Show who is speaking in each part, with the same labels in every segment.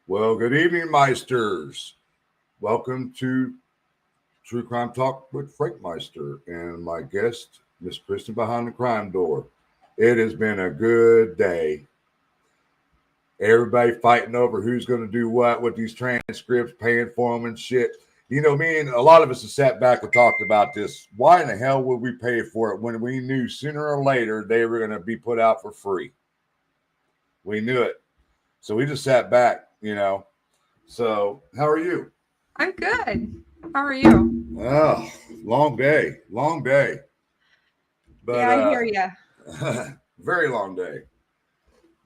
Speaker 1: Well, good evening, Meisters. Welcome to True Crime Talk with Franmeister and my guest, Miss Kristin behind the crime door. It has been a good day. Everybody fighting over who's going to do what with these transcripts, paying for them and shit. You know, me and a lot of us have sat back and talked about this. Why in the hell would we pay for it when we knew sooner or later they were going to be put out for free? We knew it. So we just sat back, you know. So, how are you?
Speaker 2: I'm good. How are you?
Speaker 1: Oh, long day. But,
Speaker 2: yeah, I hear you.
Speaker 1: Very long day.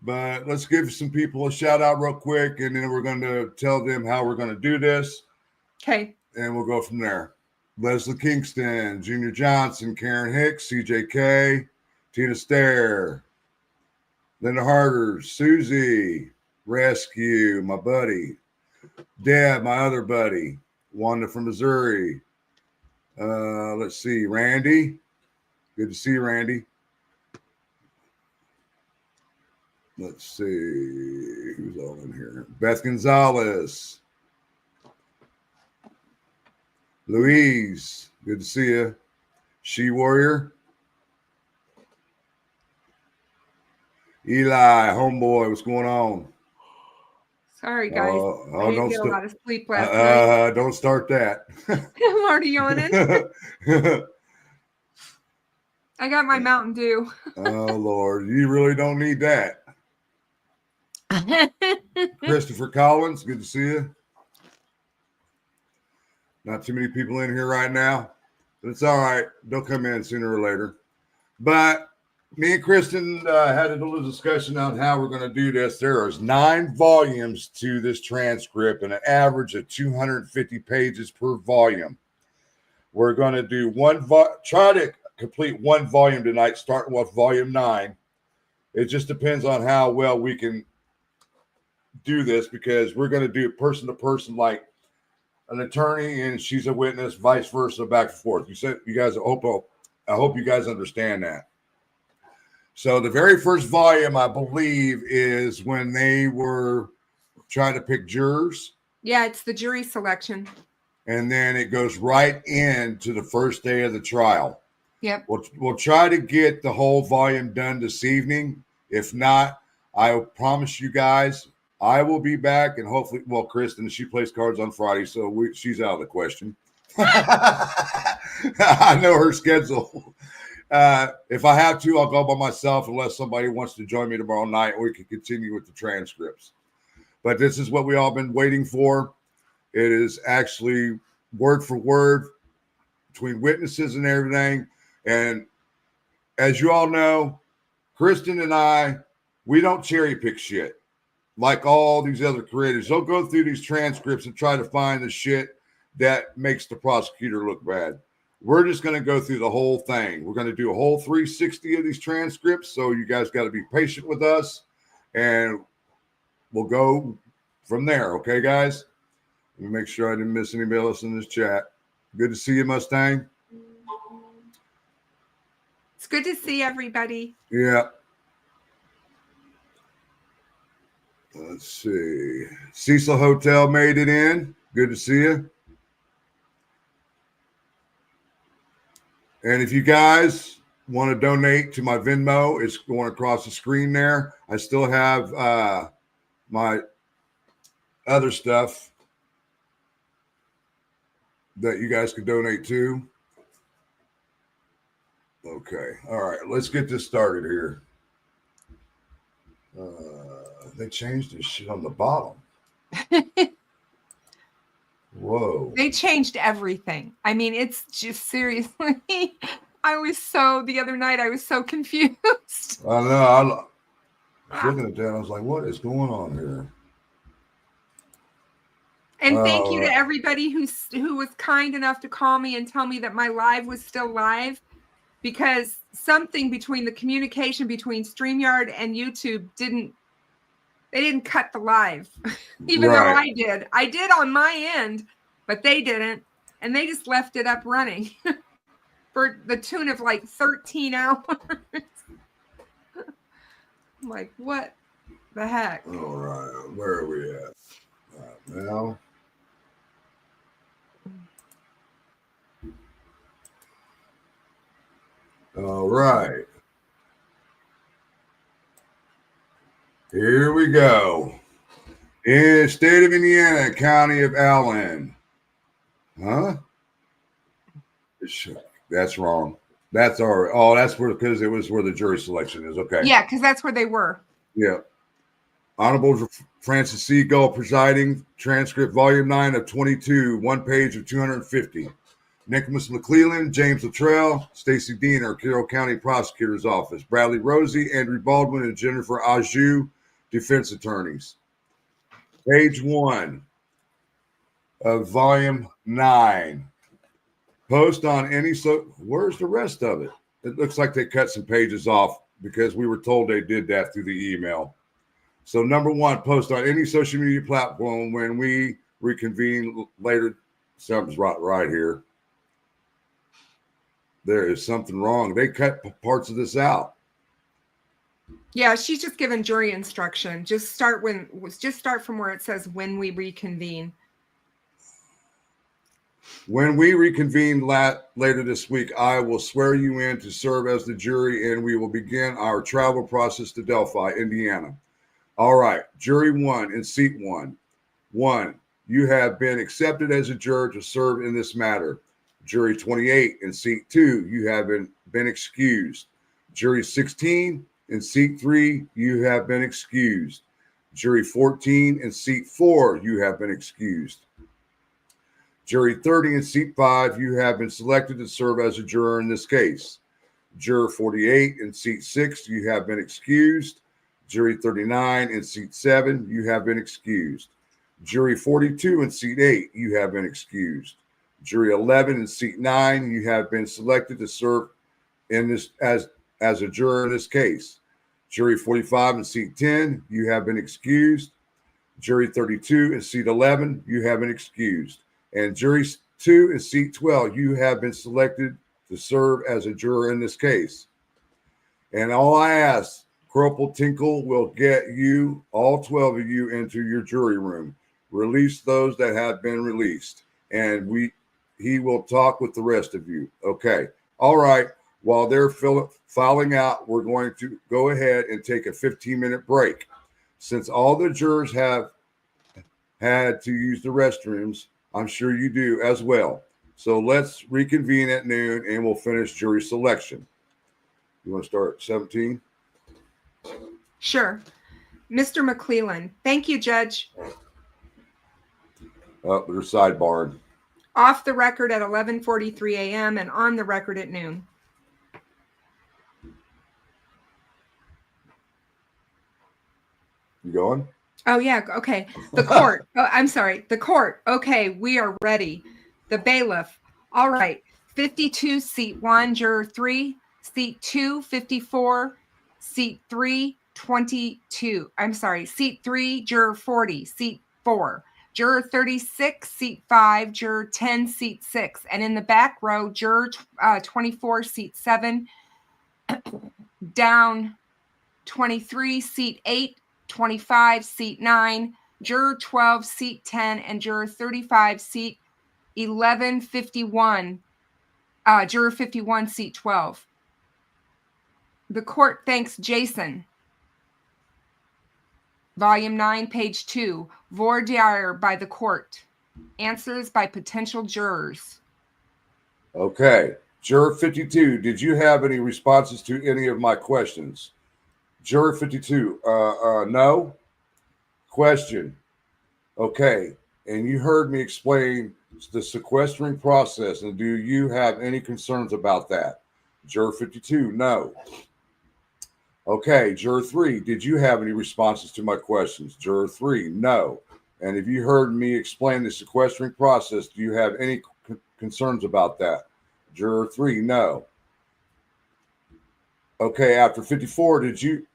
Speaker 1: But let's give some people a shout out real quick, and then we're going to tell them how we're going to do this.
Speaker 2: Okay.
Speaker 1: And we'll go from there. Leslie Kingston, Junior Johnson, Karen Hicks, CJK, Tina Stair, Linda Harder, Susie, Rescue, my buddy, Deb, my other buddy, Wanda from Missouri. Let's see, Randy. Good to see you, Randy. Let's see who's all in here. Beth Gonzalez. Louise, good to see you. She Warrior. Eli, homeboy, what's going on?
Speaker 2: Sorry, guys. I didn't get a lot of sleep last night.
Speaker 1: Don't start that.
Speaker 2: I'm already yawning. I got my Mountain Dew.
Speaker 1: Oh, Lord. You really don't need that. Christopher Collins, good to see you. Not too many people in here right now, but it's all right. They'll come in sooner or later. But me and Kristin had a little discussion on how we're going to do this. There is 9 volumes to this transcript and an average of 250 pages per volume. We're going to do try to complete one volume tonight, starting with volume 9. It just depends on how well we can do this, because we're going to do it person to person, like an attorney and she's a witness, vice versa, back and forth. I hope you guys understand that. So the very first volume, I believe, is when they were trying to pick jurors.
Speaker 2: Yeah, it's the jury selection.
Speaker 1: And then it goes right into the first day of the trial.
Speaker 2: Yep.
Speaker 1: We'll try to get the whole volume done this evening. If not, I promise you guys, I will be back, and hopefully, well, Kristin, she plays cards on Friday, so she's out of the question. I know her schedule. If I have to, I'll go by myself unless somebody wants to join me tomorrow night, or we can continue with the transcripts. But this is what we all been waiting for. It is actually word for word between witnesses and everything. And as you all know, Kristin and I, we don't cherry pick shit like all these other creators. They'll go through these transcripts and try to find the shit that makes the prosecutor look bad. We're just going to go through the whole thing. We're going to do a whole 360 of these transcripts, so you guys got to be patient with us, and we'll go from there. Okay, guys? Let me make sure I didn't miss anybody else in this chat. Good to see you, Mustang.
Speaker 2: It's good to see everybody.
Speaker 1: Yeah. Let's see. Cecil Hotel made it in. Good to see you. And if you guys want to donate to my Venmo, it's going across the screen there. I still have my other stuff that you guys could donate to. Okay. All right. Let's get this started here. They changed this shit on the bottom. Whoa.
Speaker 2: They changed everything. I mean, it's just seriously. The other night I was so confused.
Speaker 1: I know. I was looking at that. I was like, what is going on here?
Speaker 2: And thank you to everybody who was kind enough to call me and tell me that my live was still live, because something between the communication between StreamYard and YouTube didn't cut the live, even though I did. I did on my end, but they didn't. And they just left it up running for the tune of like 13 hours. I'm like, what the heck?
Speaker 1: All right. Where are we at? right. Here we go. In state of Indiana, county of Allen. Huh? That's wrong. That's our. Oh, that's where, because it was where the jury selection is. Okay.
Speaker 2: Yeah, because that's where they were.
Speaker 1: Yeah. Honorable Francis C. Gull presiding. Transcript volume 9 of 22, 1 page of 250. Nicholas McClellan, James Luttrell, Stacy Diener, Carroll County Prosecutor's Office. Bradley Rosie, Andrew Baldwin, and Jennifer Ajou, defense attorneys. Page 1 of volume 9. Post on any where's the rest of it? It looks like they cut some pages off because we were told they did that through the email. So number 1, post on any social media platform when we reconvene later. Something's right here. There is something wrong. They cut parts of this out.
Speaker 2: Yeah, she's just given jury instruction. Just start from where it says when we reconvene.
Speaker 1: When we reconvene later this week, I will swear you in to serve as the jury, and we will begin our travel process to Delphi, Indiana. All right, jury 1 in seat 1. 1, you have been accepted as a juror to serve in this matter. Jury 28 in seat 2, you have been excused. Jury 16 in seat 3, you have been excused. Jury 14 in seat 4, you have been excused. Jury 30 in seat 5, you have been selected to serve as a juror in this case. Juror 48 in seat 6, you have been excused. Jury 39 in seat 7, you have been excused. Jury 42 in seat 8, you have been excused. Jury 11 in seat 9, you have been selected to serve in this as a juror in this case. Jury 45 in seat 10, you have been excused. Jury 32 in seat 11, you have been excused. And jury 2 in seat 12, you have been selected to serve as a juror in this case. And all I ask, Corporal Tinkle will get you, all 12 of you, into your jury room. Release those that have been released. And he will talk with the rest of you. Okay. All right. While they're filing out, we're going to go ahead and take a 15-minute break. Since all the jurors have had to use the restrooms, I'm sure you do as well. So let's reconvene at noon and we'll finish jury selection. You want to start at 17?
Speaker 2: Sure. Mr. McClellan. Thank you, Judge.
Speaker 1: They're sidebarred.
Speaker 2: Off the record at 11:43 a.m. and on the record at noon.
Speaker 1: You going?
Speaker 2: Oh, yeah. Okay. The court. Oh, I'm sorry. The court. Okay. We are ready. The bailiff. All right. 52, seat 1, juror 3. Seat 2, 54. Seat 3, 22. I'm sorry. Seat 3, juror 40. Seat 4. Juror 36, seat 5, juror 10, seat 6. And in the back row, juror 24, seat 7, down 23, seat 8, 25, seat 9, juror 12, seat 10, and juror 35, seat 11, 51, juror 51, seat 12. The court thanks Jason. Volume 9, page 2. Voir dire by the court. Answers by potential jurors.
Speaker 1: Okay. Juror 52, did you have any responses to any of my questions? Juror 52, no. Question. Okay. And you heard me explain the sequestering process, and do you have any concerns about that? Juror 52, no. Okay, juror 3, did you have any responses to my questions? Juror 3, no. And if you heard me explain the sequestering process, do you have any concerns about that? Juror 3, no. Okay, after 54, did you,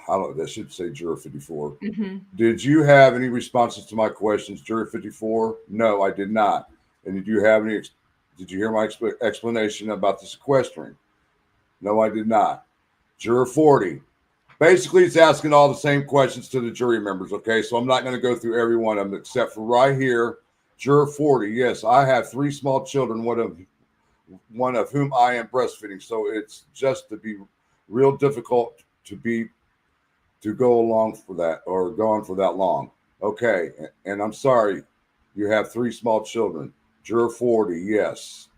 Speaker 1: I should say juror 54. Mm-hmm. Did you have any responses to my questions? Juror 54, no, I did not. And did you hear my explanation about the sequestering? No, I did not. Juror 40. Basically, it's asking all the same questions to the jury members, okay? So I'm not going to go through every one of them except for right here. Juror 40, yes, I have 3 small children, one one of whom I am breastfeeding. So it's just to be real difficult to go along for that or go on for that long. Okay. And I'm sorry, you have 3 small children. Juror 40, yes.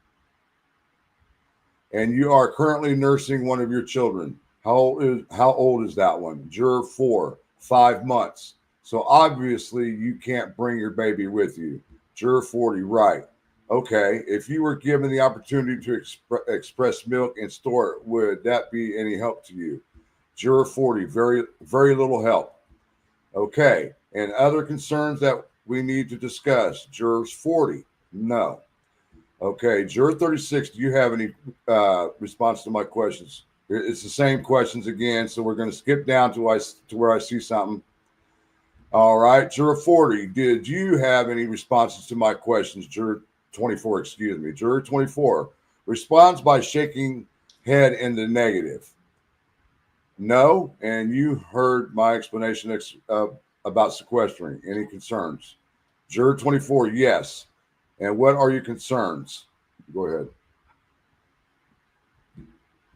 Speaker 1: And you are currently nursing one of your children. How old is that one? Juror 4, 5 months. So obviously you can't bring your baby with you. Juror 40, right. Okay. If you were given the opportunity to express milk and store it, would that be any help to you? Juror 40, very, very little help. Okay. And other concerns that we need to discuss? Jurors 40, no. Okay. Juror 36, do you have any response to my questions? It's the same questions again, so we're going to skip down to where I see something. All right. Juror 40, did you have any responses to my questions? Juror 24, excuse me. Juror 24 responds by shaking head in the negative. No, and you heard my explanation about sequestering. Any concerns? Juror 24, yes. And what are your concerns? Go ahead.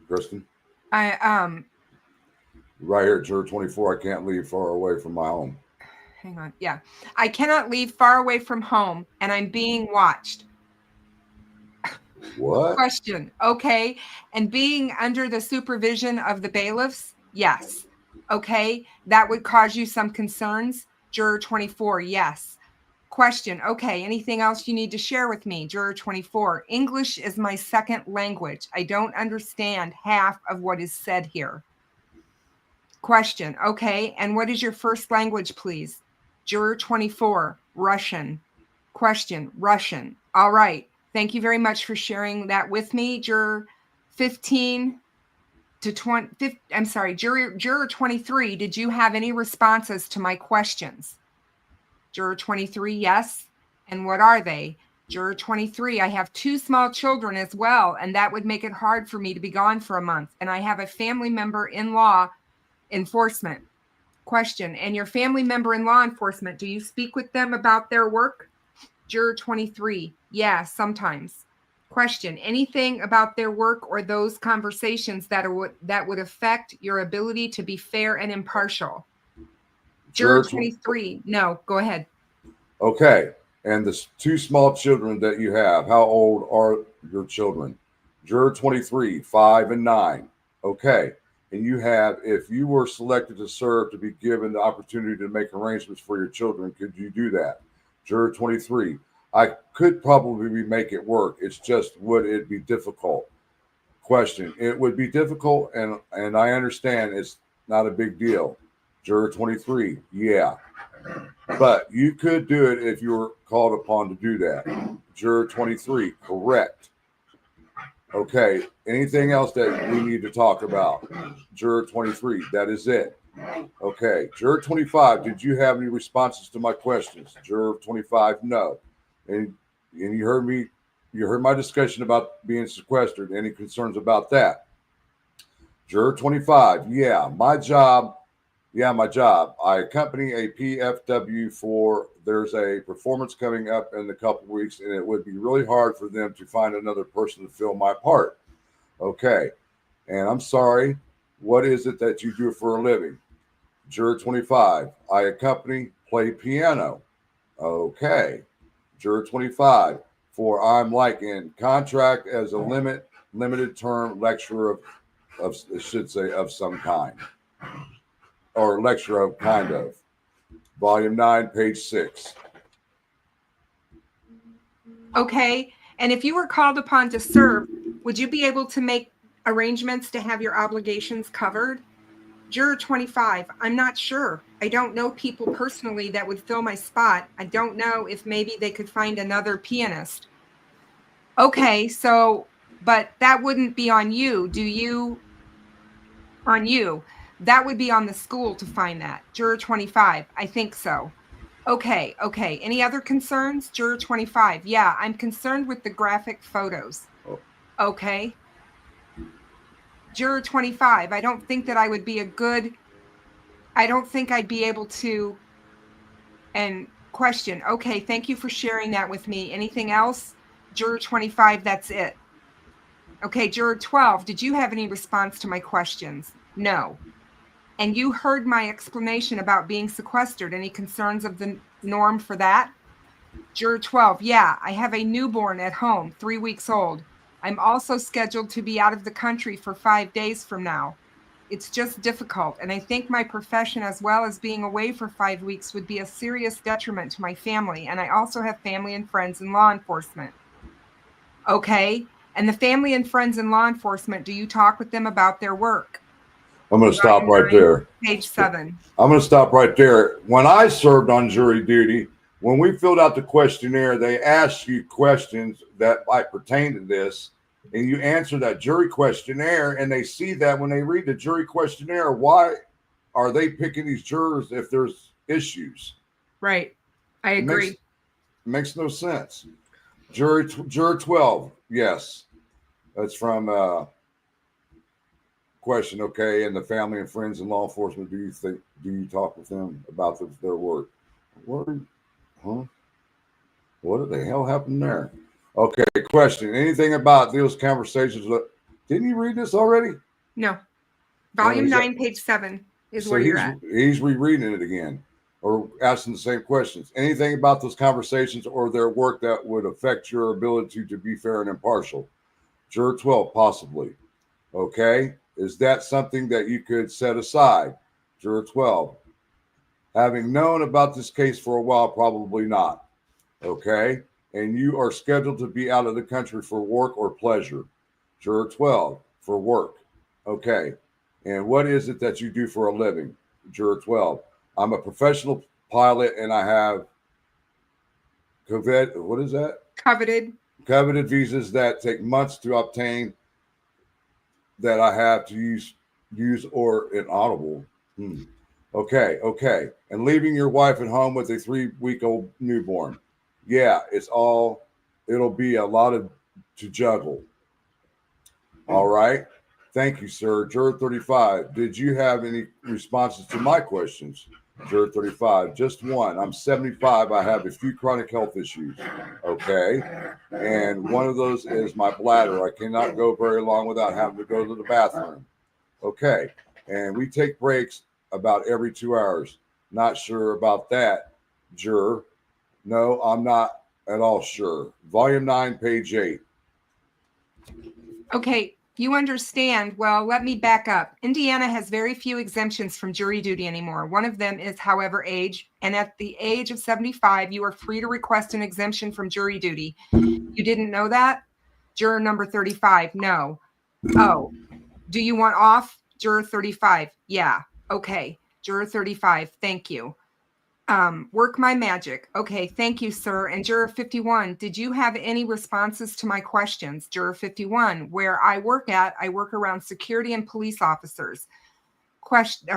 Speaker 1: Kristin? Right here, Juror 24, I can't leave far away from my home.
Speaker 2: Hang on. Yeah. I cannot leave far away from home, and I'm being watched.
Speaker 1: What?
Speaker 2: Question. Okay. And being under the supervision of the bailiffs? Yes. Okay. That would cause you some concerns? Juror 24, yes. Question. Okay. Anything else you need to share with me? Juror 24. English is my second language. I don't understand half of what is said here. Question. Okay. And what is your first language, please? Juror 24. Russian. Question. Russian. All right. Thank you very much for sharing that with me. Juror 15 to 20. I'm sorry. Juror 23. Did you have any responses to my questions? Juror 23. Yes. And what are they? Juror 23. I have 2 small children as well, and that would make it hard for me to be gone for a month. And I have a family member in law enforcement. Question. And your family member in law enforcement, do you speak with them about their work? Juror 23. Yeah, sometimes. Question. Anything about their work or those conversations that would affect your ability to be fair and impartial? Juror 23. No, go ahead.
Speaker 1: Okay. And the 2 small children that you have, how old are your children? Juror 23, 5 and 9. Okay. And you have, if you were selected to serve, to be given the opportunity to make arrangements for your children, could you do that? Juror 23, I could probably make it work. It's just, would it be difficult? Question, it would be difficult, and I understand it's not a big deal. Juror 23, yeah. But you could do it if you were called upon to do that. Juror 23, correct. Okay, anything else that we need to talk about? Juror 23, that is it. Okay, Juror 25, did you have any responses to my questions? Juror 25, no. And you heard my discussion about being sequestered. Any concerns about that? Juror 25, yeah, my job. I accompany a PFW for, there's a performance coming up in a couple of weeks, and it would be really hard for them to find another person to fill my part. Okay. And I'm sorry, what is it that you do for a living? Juror 25, I accompany, play piano. Okay. Juror 25, for I'm like in contract as a limited term lecturer of some kind. Or lecture of kind of. Volume 9, page 6.
Speaker 2: Okay. And if you were called upon to serve, would you be able to make arrangements to have your obligations covered? Juror 25, I'm not sure. I don't know people personally that would fill my spot. I don't know if maybe they could find another pianist. Okay, so, but that wouldn't be on you. On you. That would be on the school to find that. Juror 25, I think so. Okay. Any other concerns? Juror 25, yeah, I'm concerned with the graphic photos. Okay. Juror 25, I don't think I'd be able to, and question. Okay, thank you for sharing that with me. Anything else? Juror 25, that's it. Okay, Juror 12, did you have any response to my questions? No. And you heard my explanation about being sequestered. Any concerns of the norm for that? Juror 12, yeah, I have a newborn at home, 3 weeks old. I'm also scheduled to be out of the country for 5 days from now. It's just difficult, and I think my profession, as well as being away for 5 weeks, would be a serious detriment to my family, and I also have family and friends in law enforcement. Okay, and the family and friends in law enforcement, do you talk with them about their work?
Speaker 1: I'm going to stop right there.
Speaker 2: Page 7.
Speaker 1: I'm going to stop right there. When I served on jury duty, when we filled out the questionnaire, they asked you questions that might pertain to this, and you answer that jury questionnaire, and they see that when they read the jury questionnaire, why are they picking these jurors if there's issues?
Speaker 2: Right. I agree.
Speaker 1: It makes no sense. Juror 12, yes. That's from question, okay, and the family and friends in law enforcement, do you talk with them about their work? What the hell happened there? Okay, question. Anything about those conversations? Didn't you read this already?
Speaker 2: No. Volume 9, page 7 is where you're at.
Speaker 1: He's rereading it again or asking the same questions. Anything about those conversations or their work that would affect your ability to be fair and impartial? Juror 12, possibly. Okay. Is that something that you could set aside? Juror 12. Having known about this case for a while, probably not. Okay. And you are scheduled to be out of the country for work or pleasure. Juror 12, for work. Okay. And what is it that you do for a living? Juror 12. I'm a professional pilot and I have what is that? Coveted visas that take months to obtain that I have to use or inaudible. Okay. And leaving your wife at home with a 3-week-old newborn. Yeah, it'll be a lot to juggle. All right. Thank you, sir. Juror 35. Did you have any responses to my questions? Juror 35. Just one. I'm 75. I have a few chronic health issues. Okay. And one of those is my bladder. I cannot go very long without having to go to the bathroom. Okay. And we take breaks about every 2 hours. Not sure about that, juror. No, I'm not at all sure. Volume 9, page 8.
Speaker 2: Okay. You understand. Well, let me back up. Indiana has very few exemptions from jury duty anymore. One of them is, however, age. And at the age of 75, you are free to request an exemption from jury duty. You didn't know that? Juror number 35, no. Oh, do you want off? Juror 35, yeah. Okay. Juror 35, thank you. Work my magic. Okay, thank you, sir. And Juror 51, did you have any responses to my questions? Juror 51, where I work at, I work around security and police officers. Question,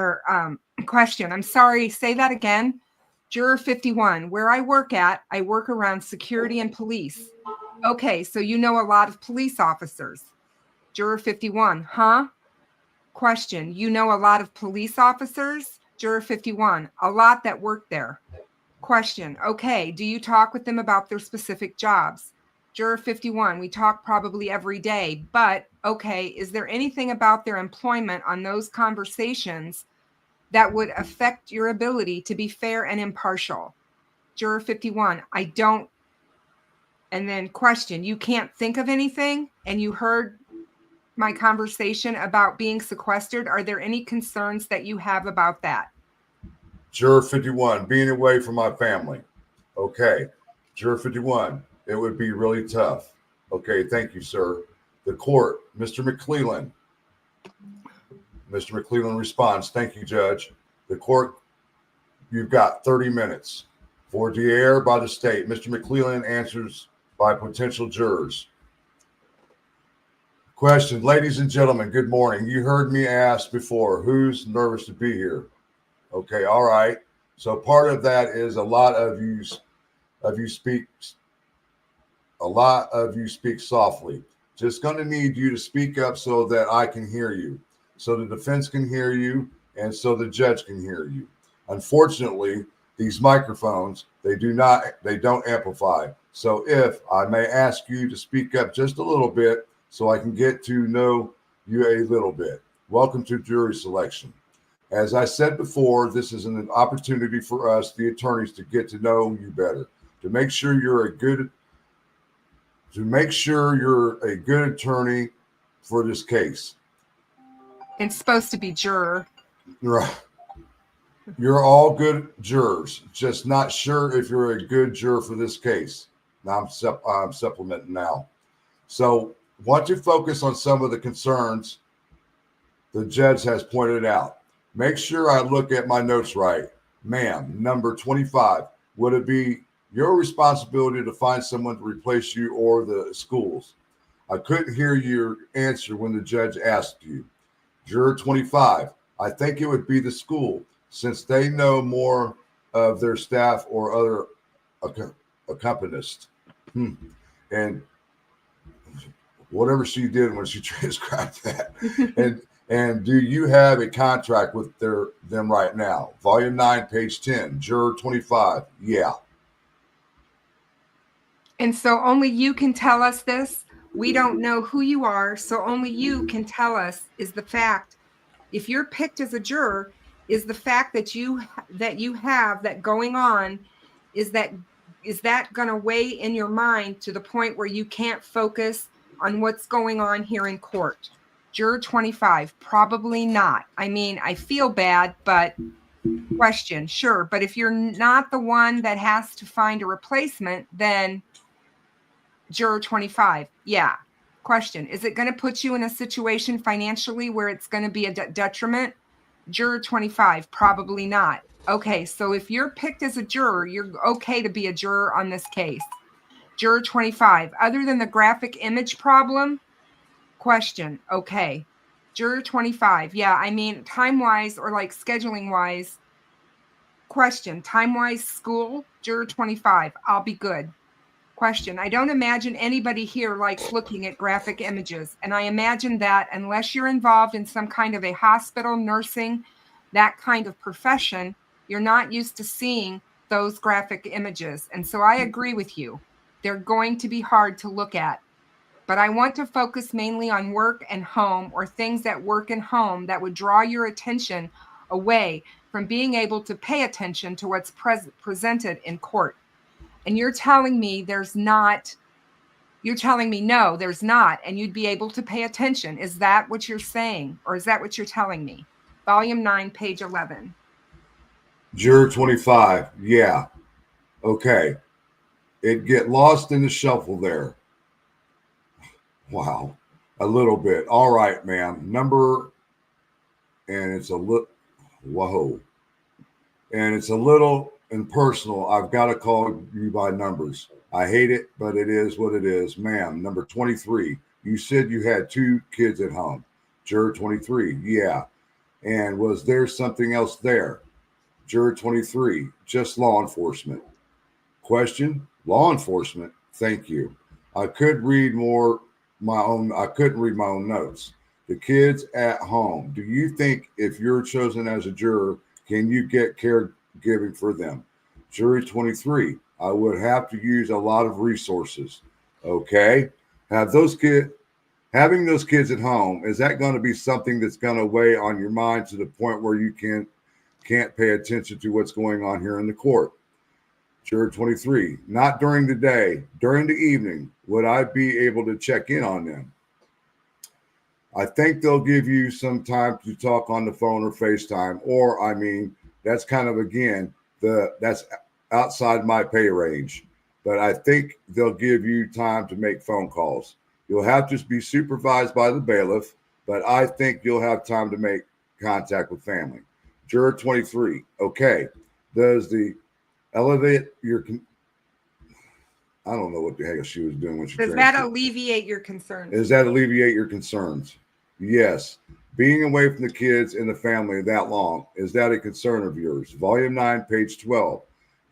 Speaker 2: I'm sorry, say that again. Juror 51, where I work at, I work around security and police. Okay, so you know a lot of police officers. Juror 51, huh? Question, you know a lot of police officers? Juror 51, a lot that work there. Question, okay, do you talk with them about their specific jobs? Juror 51, we talk probably every day, but okay, is there anything about their employment on those conversations that would affect your ability to be fair and impartial? Juror 51, I don't. And then question, you can't think of anything? And you heard my conversation about being sequestered. Are there any concerns that you have about that?
Speaker 1: Juror 51, being away from my family. Okay. Juror 51, it would be really tough. Okay, thank you, sir. The court, Mr. McClellan. Mr. McClellan responds, thank you, Judge. The court, you've got 30 minutes. For d'Air by the state, Mr. McClellan answers by potential jurors. Question, ladies and gentlemen, good morning. You heard me ask before, who's nervous to be here? Okay, all right. So part of that is a lot of you speak softly. Just going to need you to speak up so that I can hear you, so the defense can hear you, and so the judge can hear you. Unfortunately, these microphones, they don't amplify. So if I may ask you to speak up just a little bit so I can get to know you a little bit. Welcome to jury selection. As I said before, this is an opportunity for us, the attorneys, to get to know you better, to make sure you're a good attorney for this case.
Speaker 2: It's supposed to be juror.
Speaker 1: Right. You're all good jurors, just not sure if you're a good juror for this case. Now I'm supplementing now. So want to focus on some of the concerns the judge has pointed out. Make sure I look at my notes right. Ma'am, number 25, would it be your responsibility to find someone to replace you or the schools? I couldn't hear your answer when the judge asked you. Juror 25, I think it would be the school, since they know more of their staff or other accompanists. And whatever she did when she transcribed that. And do you have a contract with them right now? Volume 9, page 10, Juror 25. Yeah.
Speaker 2: And so only you can tell us this. We don't know who you are, so only you can tell us is the fact. If you're picked as a juror, is the fact that you have that going on, is that going to weigh in your mind to the point where you can't focus on what's going on here in court? Juror 25, probably not. I mean, I feel bad, but question, sure. But if you're not the one that has to find a replacement, then Juror 25, yeah. Question, is it going to put you in a situation financially where it's going to be a detriment? Juror 25, probably not. Okay, so if you're picked as a juror, you're okay to be a juror on this case. Juror 25, other than the graphic image problem? Question, okay. Juror 25, yeah, I mean, time-wise or like scheduling-wise. Question, time-wise school? Juror 25, I'll be good. Question, I don't imagine anybody here likes looking at graphic images. And I imagine that unless you're involved in some kind of a hospital, nursing, that kind of profession, you're not used to seeing those graphic images. And so I agree with you. They're going to be hard to look at. But I want to focus mainly on work and home, or things that work and home that would draw your attention away from being able to pay attention to what's presented in court. And you're telling me there's not, you're telling me no, there's not, and you'd be able to pay attention. Is that what you're saying? Or is that what you're telling me? Volume 9, page 11.
Speaker 1: Juror 25, yeah. Okay. It get lost in the shuffle there. Wow. A little bit. All right, ma'am. And it's a little, whoa. And it's a little impersonal. I've got to call you by numbers. I hate it, but it is what it is. Ma'am, number 23. You said you had 2 kids at home. Juror 23. Yeah. And was there something else there? Juror 23. Just law enforcement. Question. Law enforcement. Thank you. I couldn't read my own notes. The kids at home. Do you think if you're chosen as a juror, can you get caregiving for them? Jury 23. I would have to use a lot of resources. Okay. Having those kids at home, is that going to be something that's going to weigh on your mind to the point where you can't pay attention to what's going on here in the court? Juror 23, not during the day, during the evening, would I be able to check in on them? I think they'll give you some time to talk on the phone or FaceTime, or I mean, that's kind of, again, that's outside my pay range, but I think they'll give you time to make phone calls. You'll have to be supervised by the bailiff, but I think you'll have time to make contact with family. Juror 23, okay, does the elevate your, I don't know what the heck she was doing when she
Speaker 2: Does that alleviate your concerns?
Speaker 1: Does that alleviate your concerns? Yes. Being away from the kids and the family that long, is that a concern of yours? Volume 9, page 12.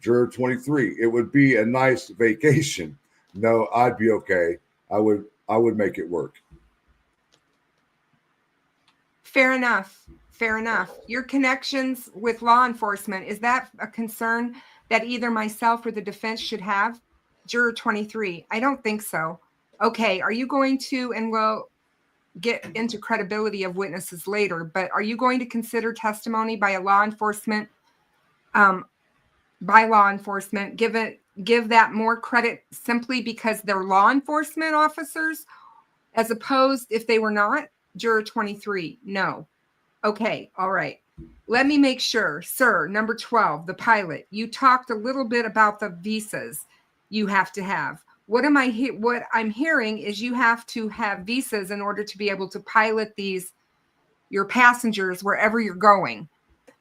Speaker 1: Juror 23, it would be a nice vacation. No, I'd be okay. I would make it work.
Speaker 2: Fair enough. Fair enough. Your connections with law enforcement, is that a concern that either myself or the defense should have? Juror 23, I don't think so. Okay, are you going to, and we'll get into credibility of witnesses later, but are you going to consider testimony by a law enforcement, give that more credit simply because they're law enforcement officers, as opposed if they were not? Juror 23, no. Okay, all right. Let me make sure. Sir, number 12, the pilot, you talked a little bit about the visas you have to have. What I'm hearing is you have to have visas in order to be able to pilot your passengers wherever you're going.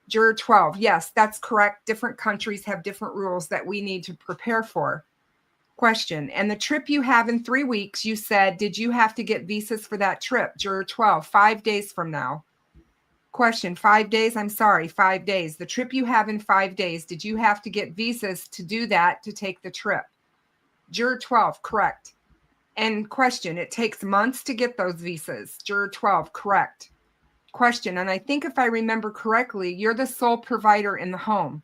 Speaker 2: Juror 12, yes, that's correct. Different countries have different rules that we need to prepare for. Question, and the trip you have in 3 weeks, you said, did you have to get visas for that trip? Juror 12, 5 days from now. Question, 5 days? I'm sorry, 5 days. The trip you have in 5 days, did you have to get visas to do that, to take the trip? Juror 12, correct. And question, it takes months to get those visas. Juror 12, correct. Question, and I think if I remember correctly, you're the sole provider in the home.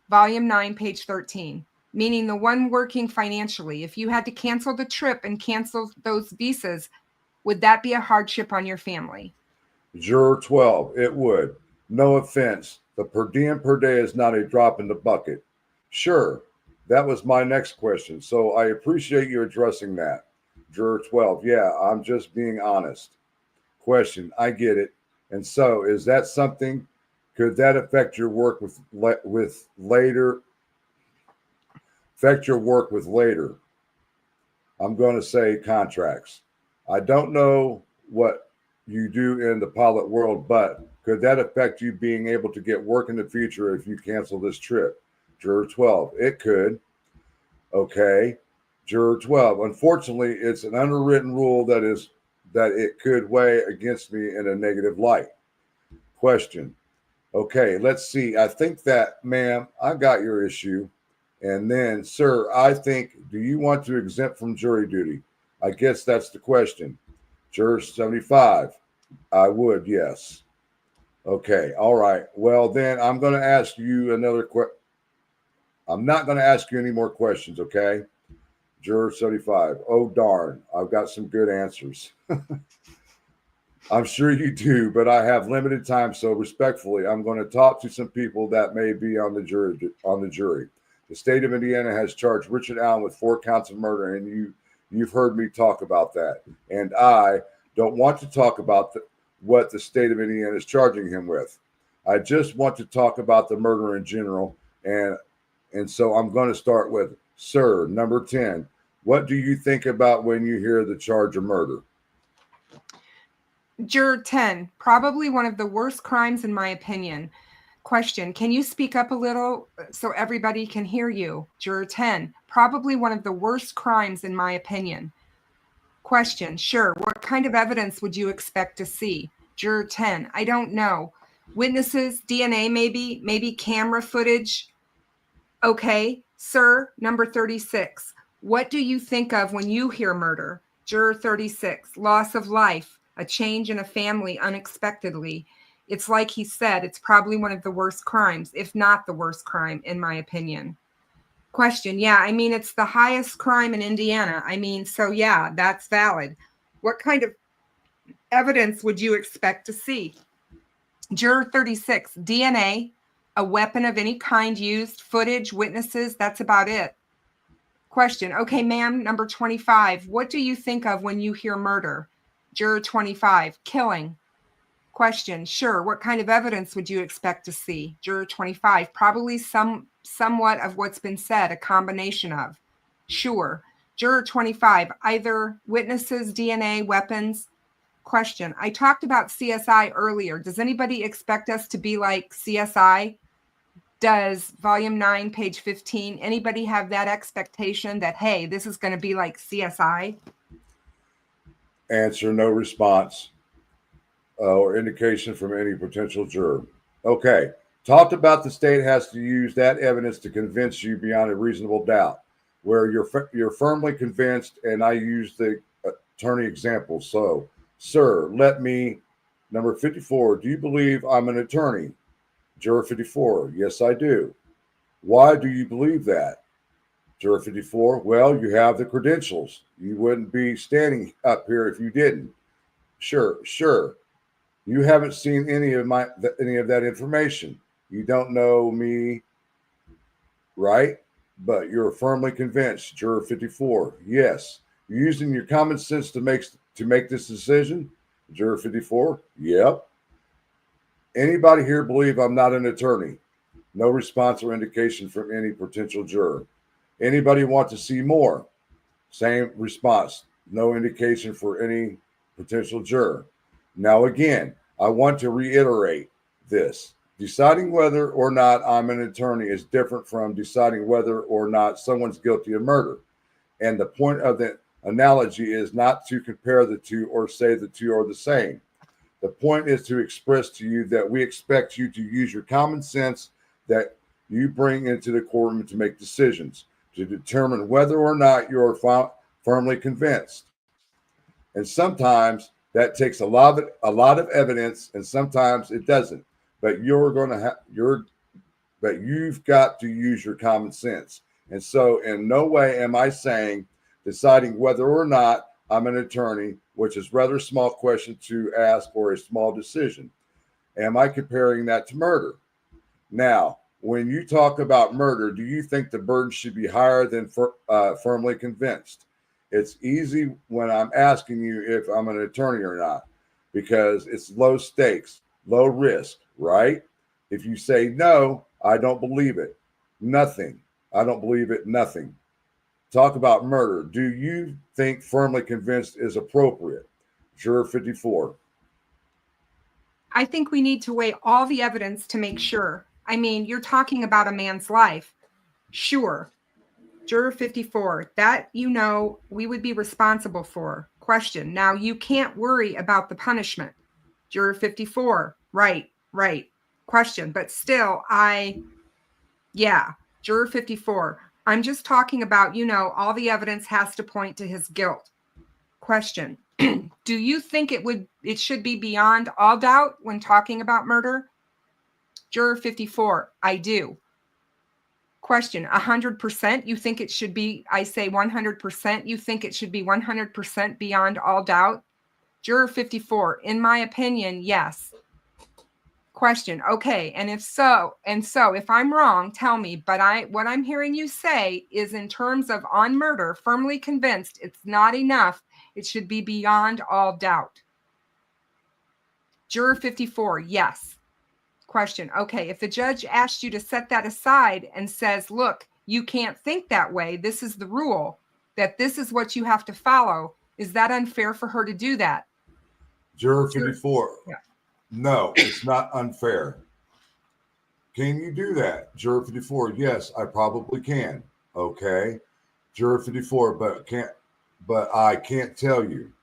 Speaker 2: Volume 9, page 13, meaning the one working financially. If you had to cancel the trip and cancel those visas, would that be a hardship on your family?
Speaker 1: Juror 12, it would. No offense. The per diem per day is not a drop in the bucket. Sure, that was my next question, so I appreciate you addressing that. Juror 12, yeah, I'm just being honest. Question, I get it. And so, is that something? Could that affect your work with later? Affect your work with later? I'm going to say contracts. I don't know what you do in the pilot world, but could that affect you being able to get work in the future if you cancel this trip? Juror 12, it could. Okay. Juror 12, unfortunately, it's an underwritten rule that it could weigh against me in a negative light. Question. Okay, let's see. I think that, ma'am, I got your issue. And then, sir, I think, do you want to exempt from jury duty? I guess that's the question. Juror 75, I would, yes. Okay, all right. Well, then I'm going to ask you another question. I'm not going to ask you any more questions, okay? Juror 75, oh, darn, I've got some good answers. I'm sure you do, but I have limited time, so respectfully, I'm going to talk to some people that may be on the jury. The state of Indiana has charged Richard Allen with 4 counts of murder, and you've heard me talk about that. And I don't want to talk about what the state of Indiana is charging him with. I just want to talk about the murder in general, and so I'm going to start with, sir, number 10. What do you think about when you hear the charge of murder?
Speaker 2: Juror 10, probably one of the worst crimes in my opinion. Question, can you speak up a little so everybody can hear you? Juror 10, probably one of the worst crimes in my opinion. Question, sure, what kind of evidence would you expect to see? Juror 10, I don't know. Witnesses, DNA maybe camera footage. Okay, sir, number 36. What do you think of when you hear murder? Juror 36, loss of life, a change in a family unexpectedly. It's like he said, it's probably one of the worst crimes, if not the worst crime, in my opinion. Question, yeah, I mean, it's the highest crime in Indiana. I mean, so yeah, that's valid. What kind of evidence would you expect to see? Juror 36, DNA, a weapon of any kind used, footage, witnesses, that's about it. Question, okay, ma'am, number 25, what do you think of when you hear murder? Juror 25, killing. Question, sure, what kind of evidence would you expect to see? Juror 25, probably somewhat of what's been said, a combination of. Sure. Juror 25, either witnesses, DNA, weapons. Question, I talked about CSI earlier. Does anybody expect us to be like CSI? Does volume 9, page 15, anybody have that expectation that, hey, this is going to be like CSI?
Speaker 1: Answer, no response or indication from any potential juror. Okay. Talked about the state has to use that evidence to convince you beyond a reasonable doubt, where you're firmly convinced, and I use the attorney example. So, sir, number 54, do you believe I'm an attorney? Juror 54, yes, I do. Why do you believe that? Juror 54, well, you have the credentials. You wouldn't be standing up here if you didn't. Sure. You haven't seen any of that information. You don't know me, right? But you're firmly convinced. Juror 54, yes. You're using your common sense to make this decision. Juror 54, yep. Anybody here believe I'm not an attorney? No response or indication from any potential juror. Anybody want to see more? Same response. No indication for any potential juror. Now, again, I want to reiterate this. Deciding whether or not I'm an attorney is different from deciding whether or not someone's guilty of murder. And the point of the analogy is not to compare the two or say the two are the same. The point is to express to you that we expect you to use your common sense that you bring into the courtroom to make decisions, to determine whether or not you're firmly convinced. And sometimes that takes a lot of evidence, and sometimes it doesn't. But but you've got to use your common sense. And so, in no way am I saying deciding whether or not I'm an attorney, which is rather small question to ask or a small decision. Am I comparing that to murder? Now, when you talk about murder, do you think the burden should be higher than firmly convinced? It's easy when I'm asking you if I'm an attorney or not, because it's low stakes, low risk, right? If you say no, I don't believe it. Nothing. I don't believe it. Nothing. Talk about murder. Do you think firmly convinced is appropriate? Juror 54.
Speaker 2: I think we need to weigh all the evidence to make sure. I mean, you're talking about a man's life. Sure. Juror 54, that, we would be responsible for. Question. Now, you can't worry about the punishment. Juror 54. Right. Question. But still, Juror 54. I'm just talking about, all the evidence has to point to his guilt. Question. Do you think it should be beyond all doubt when talking about murder? Juror 54. I do. Question. 100%. You think it should be, I say 100%. You think it should be 100% beyond all doubt? Juror 54. In my opinion, yes. Question. Okay. And so if I'm wrong, tell me, but what I'm hearing you say is in terms of on murder, firmly convinced it's not enough. It should be beyond all doubt. Juror 54. Yes. Question. Okay. If the judge asked you to set that aside and says, look, you can't think that way. This is the rule, that this is what you have to follow. Is that unfair for her to do that?
Speaker 1: Juror 54. Yeah. No, it's not unfair. Can you do that? Juror 54. Yes, I probably can. Okay. Juror 54, but I can't tell you.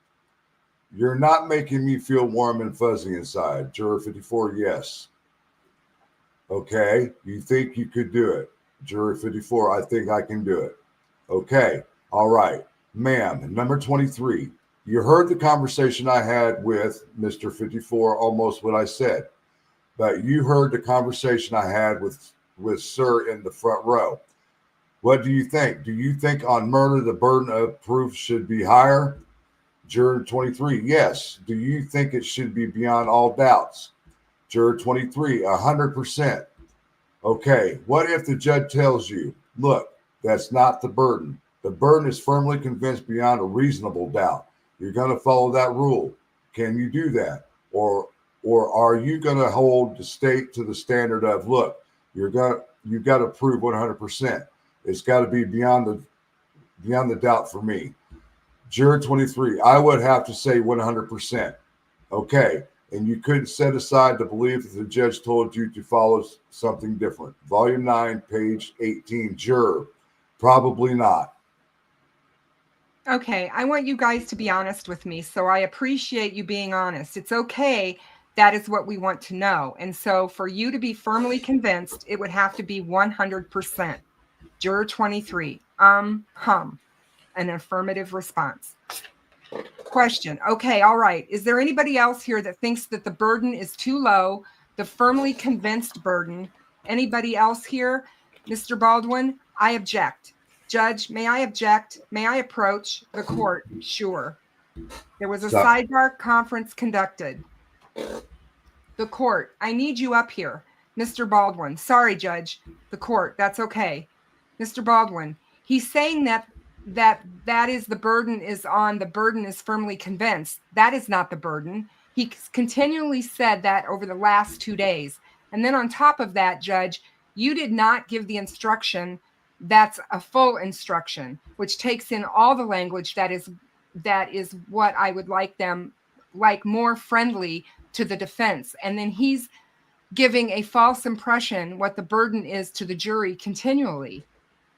Speaker 1: You're not making me feel warm and fuzzy inside. Juror 54. Yes. Okay. You think you could do it? Juror 54. I think I can do it. Okay. All right. Ma'am, number 23. You heard the conversation I had with Mr. 54, almost what I said, but you heard the conversation I had with Sir in the front row. What do you think? Do you think on murder the burden of proof should be higher? Juror 23, yes. Do you think it should be beyond all doubts? Juror 23, 100%. Okay, what if the judge tells you, look, that's not the burden. The burden is firmly convinced beyond a reasonable doubt. You're going to follow that rule. Can you do that? Or are you going to hold the state to the standard of, look, you've got to prove 100%. It's got to be beyond the doubt for me. Juror 23, I would have to say 100%. Okay. And you couldn't set aside the belief that the judge told you to follow something different. Volume 9, page 18, juror, probably not.
Speaker 2: Okay, I want you guys to be honest with me, so I appreciate you being honest. It's okay. That is what we want to know. And so for you to be firmly convinced, it would have to be 100%. Juror 23, an affirmative response. Question. Okay, all right. Is there anybody else here that thinks that the burden is too low, the firmly convinced burden? Anybody else here? Mr. Baldwin, I object. Judge, may I object? May I approach the court? Sure. There was a sidebar conference conducted. The court, I need you up here. Mr. Baldwin, sorry, Judge. The court, that's okay. Mr. Baldwin, he's saying that is the burden is on, the burden is firmly convinced. That is not the burden. He continually said that over the last 2 days. And then on top of that, Judge, you did not give the instruction that's a full instruction, which takes in all the language that is what I would like them, like more friendly to the defense. And then he's giving a false impression what the burden is to the jury continually.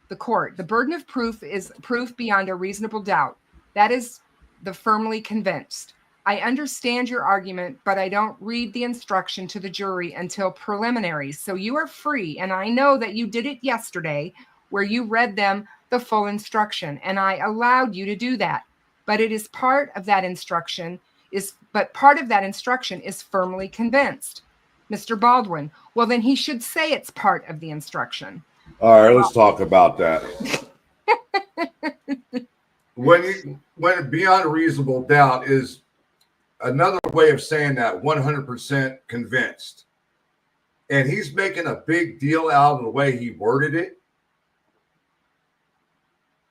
Speaker 2: The court, the burden of proof is proof beyond a reasonable doubt. That is the firmly convinced. I understand your argument, but I don't read the instruction to the jury until preliminaries. So you are free. And I know that you did it yesterday where you read them the full instruction, and I allowed you to do that. But it is part of that instruction is firmly convinced. Mr. Baldwin, well, then he should say it's part of the instruction.
Speaker 1: All right, let's talk about that. When beyond a reasonable doubt is another way of saying that 100% convinced. And he's making a big deal out of the way he worded it.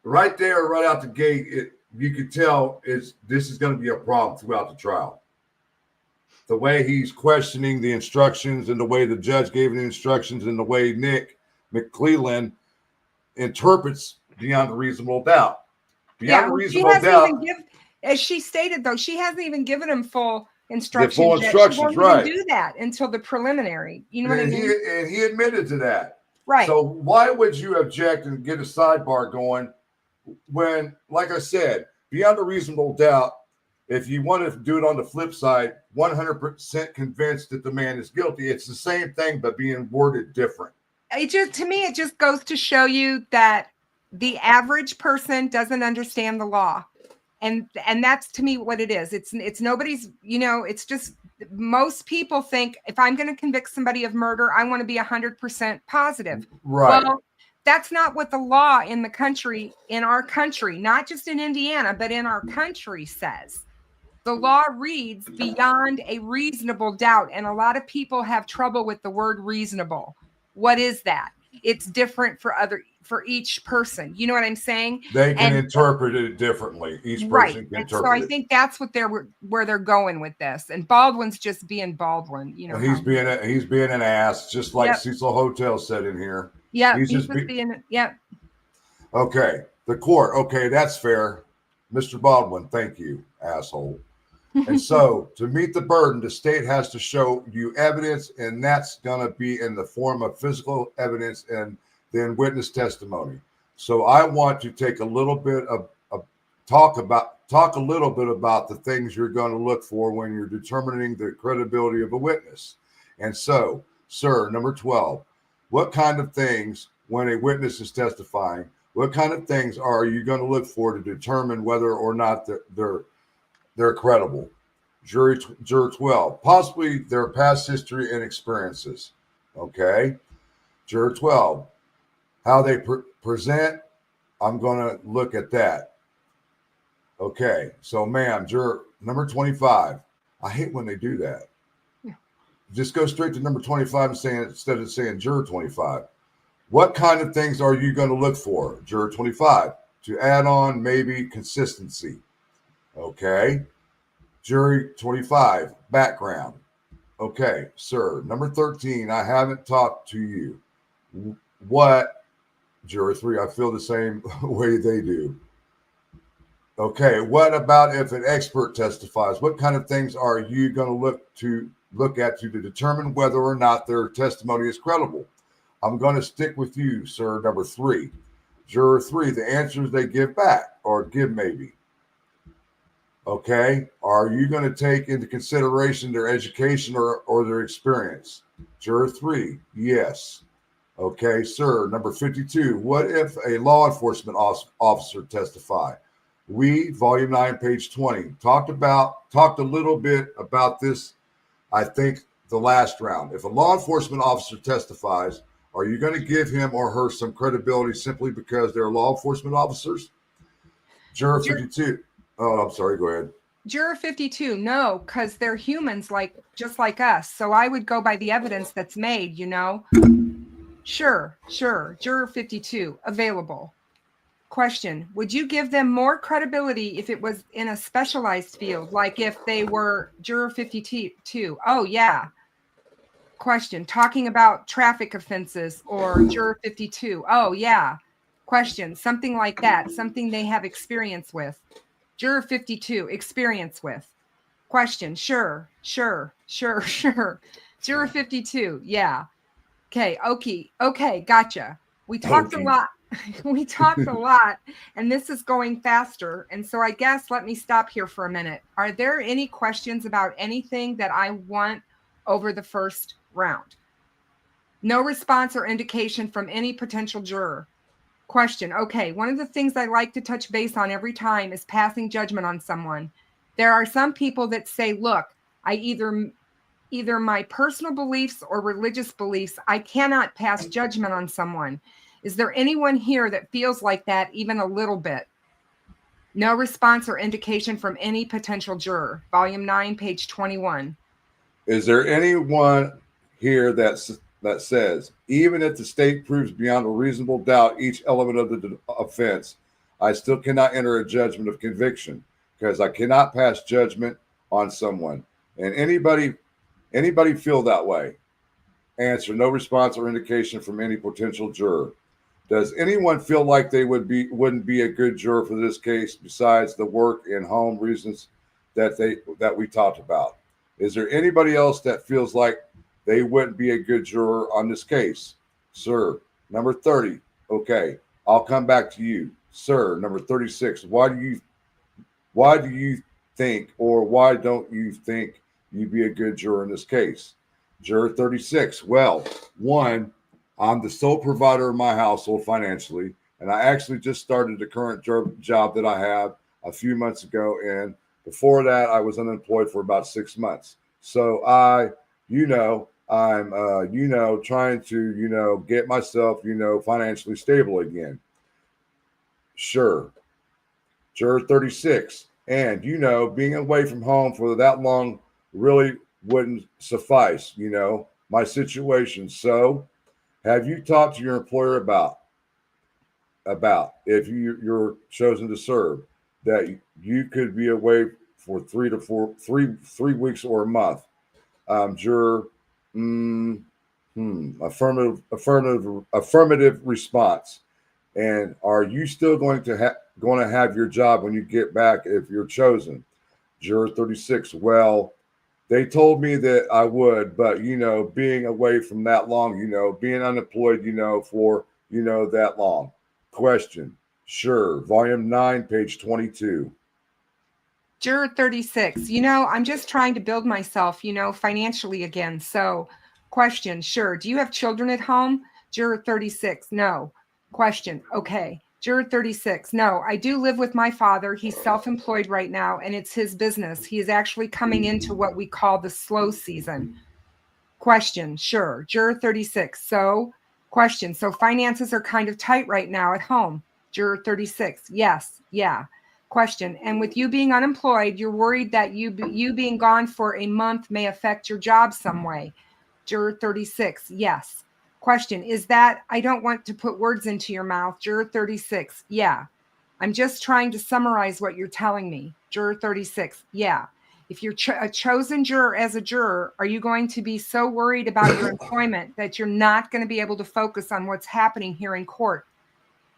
Speaker 1: Right there, right out the gate, you could tell this is going to be a problem throughout the trial. The way he's questioning the instructions and the way the judge gave the instructions and the way Nick McClellan interprets beyond a reasonable doubt. Beyond a reasonable doubt.
Speaker 2: As she stated, though, she hasn't even given him full instructions.
Speaker 1: The full instructions,
Speaker 2: she won't
Speaker 1: right?
Speaker 2: Even do that until the preliminary. You know what I mean?
Speaker 1: And he admitted to that.
Speaker 2: Right.
Speaker 1: So why would you object and get a sidebar going when, like I said, beyond a reasonable doubt, if you want to do it on the flip side, 100% convinced that the man is guilty, it's the same thing but being worded different.
Speaker 2: To me, it just goes to show you that the average person doesn't understand the law. And that's to me what it is. It's nobody's, it's just most people think if I'm going to convict somebody of murder, I want to be 100% positive.
Speaker 1: Right.
Speaker 2: Well, that's not what the law in our country, not just in Indiana, but in our country says. The law reads beyond a reasonable doubt. And a lot of people have trouble with the word reasonable. What is that? It's different for each person. You know what I'm saying?
Speaker 1: They can interpret it differently. Each person can interpret it. So
Speaker 2: I think that's what where they're going with this. And Baldwin's just being Baldwin.
Speaker 1: He's being an ass, just like Cecil Hotel said in here.
Speaker 2: Yeah, he's just being. Yep.
Speaker 1: Okay, the court. Okay, that's fair, Mr. Baldwin. Thank you, asshole. And so, to meet the burden, the state has to show you evidence, and that's going to be in the form of physical evidence and then witness testimony. So, I want to take a little bit of talk a little bit about the things you're going to look for when you're determining the credibility of a witness. And so, sir, number 12, what kind of things, when a witness is testifying, what kind of things are you going to look for to determine whether or not they're credible? Juror 12, possibly their past history and experiences. Okay. Juror 12, how they present, I'm going to look at that. Okay. So, ma'am, juror number 25, I hate when they do that. Yeah. Just go straight to number 25 and saying, instead of saying juror 25, what kind of things are you going to look for? Juror 25, to add on maybe consistency. Okay. Jury 25, background. Okay, sir. Number 13, I haven't talked to you. What? Juror 3, I feel the same way they do. Okay, what about if an expert testifies? What kind of things are you going to look at to determine whether or not their testimony is credible? I'm going to stick with you, sir. Number 3. Juror 3, the answers they give back or give maybe. Okay, are you going to take into consideration their education or their experience? Juror 3, yes. Okay, sir. Number 52, what if a law enforcement officer testify? We, volume 9, page 20, talked a little bit about this, I think, the last round. If a law enforcement officer testifies, Are you going to give him or her some credibility simply because they're law enforcement officers? Juror 52. Oh, I'm sorry. Go ahead.
Speaker 2: Juror 52, no, because they're humans just like us. So I would go by the evidence that's made, you know. Sure. Juror 52, available. Question, would you give them more credibility if it was in a specialized field, like if they were Juror 52? Oh, yeah. Question, talking about traffic offenses or Juror 52. Oh, yeah. Question, something like that, something they have experience with. Juror 52, experience with. Question, sure. Juror 52, yeah. Okay, gotcha. We talked a lot. We talked a lot, and this is going faster. And so I guess let me stop here for a minute. Are there any questions about anything that I want over the first round? No response or indication from any potential juror. Question. Okay, one of the things I like to touch base on every time is passing judgment on someone. There are some people that say, look, I either my personal beliefs or religious beliefs, I cannot pass judgment on someone. Is there anyone here that feels like that even a little bit? No response or indication from any potential juror. Volume 9, page 21.
Speaker 1: Is there anyone here that says, even if the state proves beyond a reasonable doubt each element of the offense, I still cannot enter a judgment of conviction because I cannot pass judgment on someone? And anybody feel that way? Answer, no response or indication from any potential juror. Does anyone feel like they wouldn't be a good juror for this case besides the work and home reasons that we talked about? Is there anybody else that feels like they wouldn't be a good juror on this case? Sir, number 30. Okay, I'll come back to you. Sir, number 36. Why do you think, or why don't you think you'd be a good juror in this case? Juror 36. Well, one, I'm the sole provider of my household financially, and I actually just started the current job that I have a few months ago, and before that, I was unemployed for about 6 months. So I'm trying to, get myself, financially stable again. Sure. Juror 36. And, being away from home for that long really wouldn't suffice, my situation. So have you talked to your employer about if you're chosen to serve that you could be away for 3 weeks or a month? Juror, affirmative response. And are you still going to have your job when you get back if you're chosen? Juror 36. Well, they told me that I would, but being away from that long, being unemployed, for that long. Question. Sure. Volume 9, page 22.
Speaker 2: Juror 36. I'm just trying to build myself, financially again. So, question. Sure. Do you have children at home? Juror 36. No. Question. Okay. Juror 36. No, I do live with my father. He's self-employed right now, and it's his business. He is actually coming into what we call the slow season. Question. Sure. Juror 36. So, question. So finances are kind of tight right now at home. Juror 36. Yes. Yeah. Question. And with you being unemployed, you're worried that you being gone for a month may affect your job some way. Juror 36. Yes. Question. Is that, I don't want to put words into your mouth. Juror 36. Yeah. I'm just trying to summarize what you're telling me. Juror 36. Yeah. If you're a chosen juror as a juror, are you going to be so worried about your employment that you're not going to be able to focus on what's happening here in court?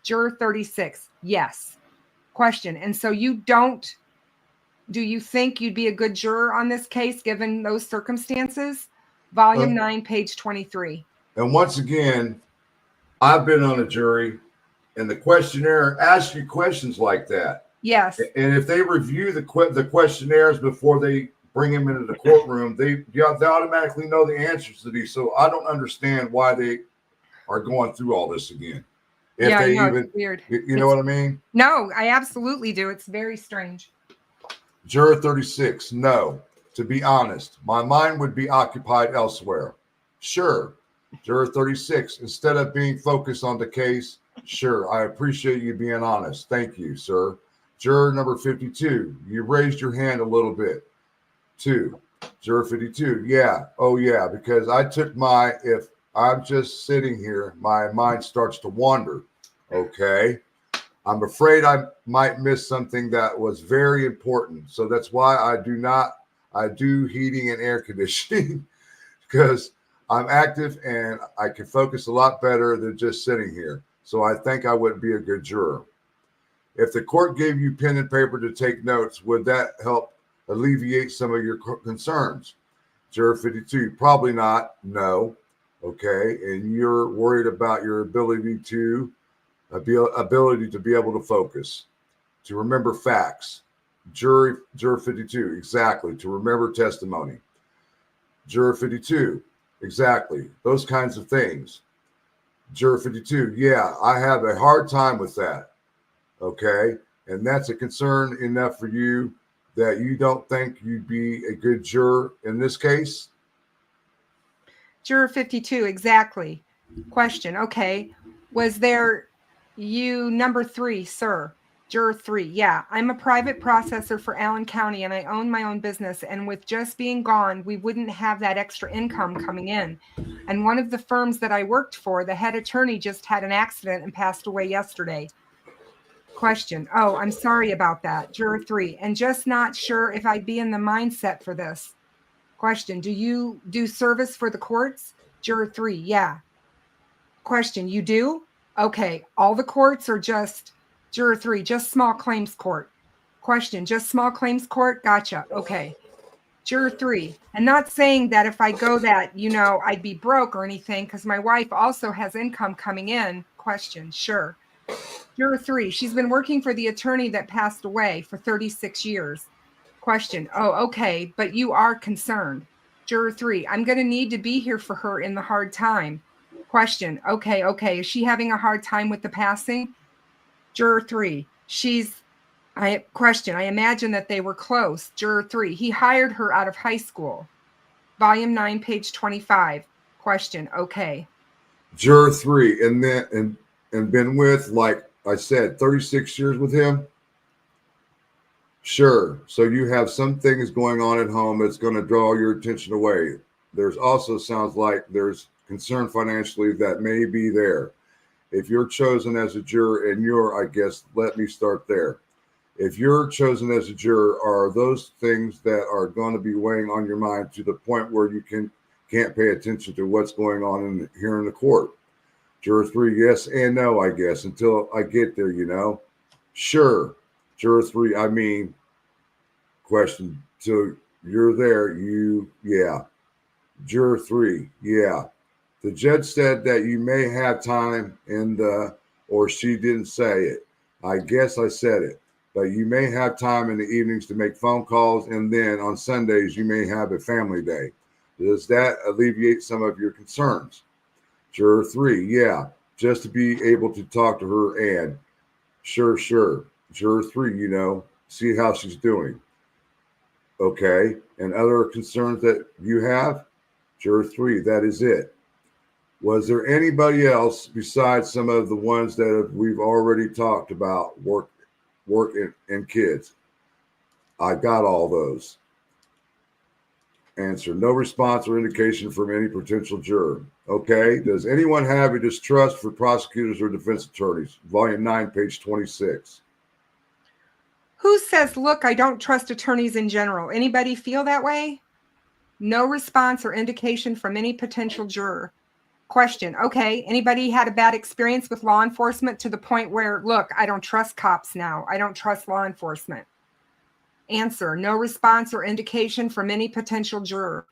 Speaker 2: Juror 36. Yes. Question. And so do you think you'd be a good juror on this case given those circumstances? Volume 9, page 23.
Speaker 1: And once again, I've been on a jury, and the questionnaire asks you questions like that.
Speaker 2: Yes.
Speaker 1: And if they review the questionnaires before they bring them into the courtroom, they automatically know the answers to these. So I don't understand why they are going through all this again. If
Speaker 2: yeah,
Speaker 1: they
Speaker 2: it's weird.
Speaker 1: You know what I mean?
Speaker 2: No, I absolutely do. It's very strange.
Speaker 1: Juror 36. No, to be honest, my mind would be occupied elsewhere. Sure. Juror 36, instead of being focused on the case, sure, I appreciate you being honest. Thank you, sir. Juror number 52, you raised your hand a little bit. 2. Juror 52, yeah, oh yeah, because I took if I'm just sitting here, my mind starts to wander. Okay. I'm afraid I might miss something that was very important. So that's why I do heating and air conditioning because I'm active and I can focus a lot better than just sitting here. So I think I would be a good juror. If the court gave you pen and paper to take notes, would that help alleviate some of your concerns? Juror 52, probably not. No. Okay. And you're worried about your ability to be able to focus, to remember facts. Juror 52, exactly. To remember testimony. Juror 52, exactly. Those kinds of things. Juror 52, yeah, I have a hard time with that. Okay. And that's a concern enough for you that you don't think you'd be a good juror in this case?
Speaker 2: Juror 52, exactly. Question, okay. Was there number 3, sir? Juror 3, yeah. I'm a private processor for Allen County and I own my own business. And with just being gone, we wouldn't have that extra income coming in. And one of the firms that I worked for, the head attorney just had an accident and passed away yesterday. Question, oh, I'm sorry about that. Juror 3, and just not sure if I'd be in the mindset for this. Question, do you do service for the courts? Juror 3, yeah. Question, you do? Okay, all the courts or just Juror 3, just small claims court? Question, just small claims court? Gotcha, okay. Juror 3, and not saying that if I go that, I'd be broke or anything because my wife also has income coming in. Question, sure. Juror 3, she's been working for the attorney that passed away for 36 years. Question, oh, okay, but you are concerned. Juror 3, I'm going to need to be here for her in the hard time. Question, okay, is she having a hard time with the passing? Juror 3, question, I imagine that they were close. Juror 3, he hired her out of high school. Volume 9, page 25. Question, okay.
Speaker 1: Juror 3, and been with, like I said, 36 years with him? Sure. So you have some things going on at home that's going to draw your attention away. There's also sounds like there's concern financially that may be there. If you're chosen as a juror let me start there. If you're chosen as a juror, are those things that are going to be weighing on your mind to the point where you can't pay attention to what's going on here in the court? Juror 3, yes and no, I guess, until I get there, Sure. Juror 3, question, so you're there, yeah. Juror 3, yeah. The judge said that you may have time or she didn't say it. I guess I said it, but you may have time in the evenings to make phone calls, and then on Sundays you may have a family day. Does that alleviate some of your concerns? Juror 3, yeah, just to be able to talk to her and sure. Juror 3, see how she's doing. Okay, and other concerns that you have? Juror 3, that is it. Was there anybody else besides some of the ones that we've already talked about, work and kids? I got all those. Answer, no response or indication from any potential juror. Okay, does anyone have a distrust for prosecutors or defense attorneys? Volume 9, page 26.
Speaker 2: Who says, look, I don't trust attorneys in general? Anybody feel that way? No response or indication from any potential juror. Question, okay, anybody had a bad experience with law enforcement to the point where, look, I don't trust cops now. I don't trust law enforcement. Answer, no response or indication from any potential juror.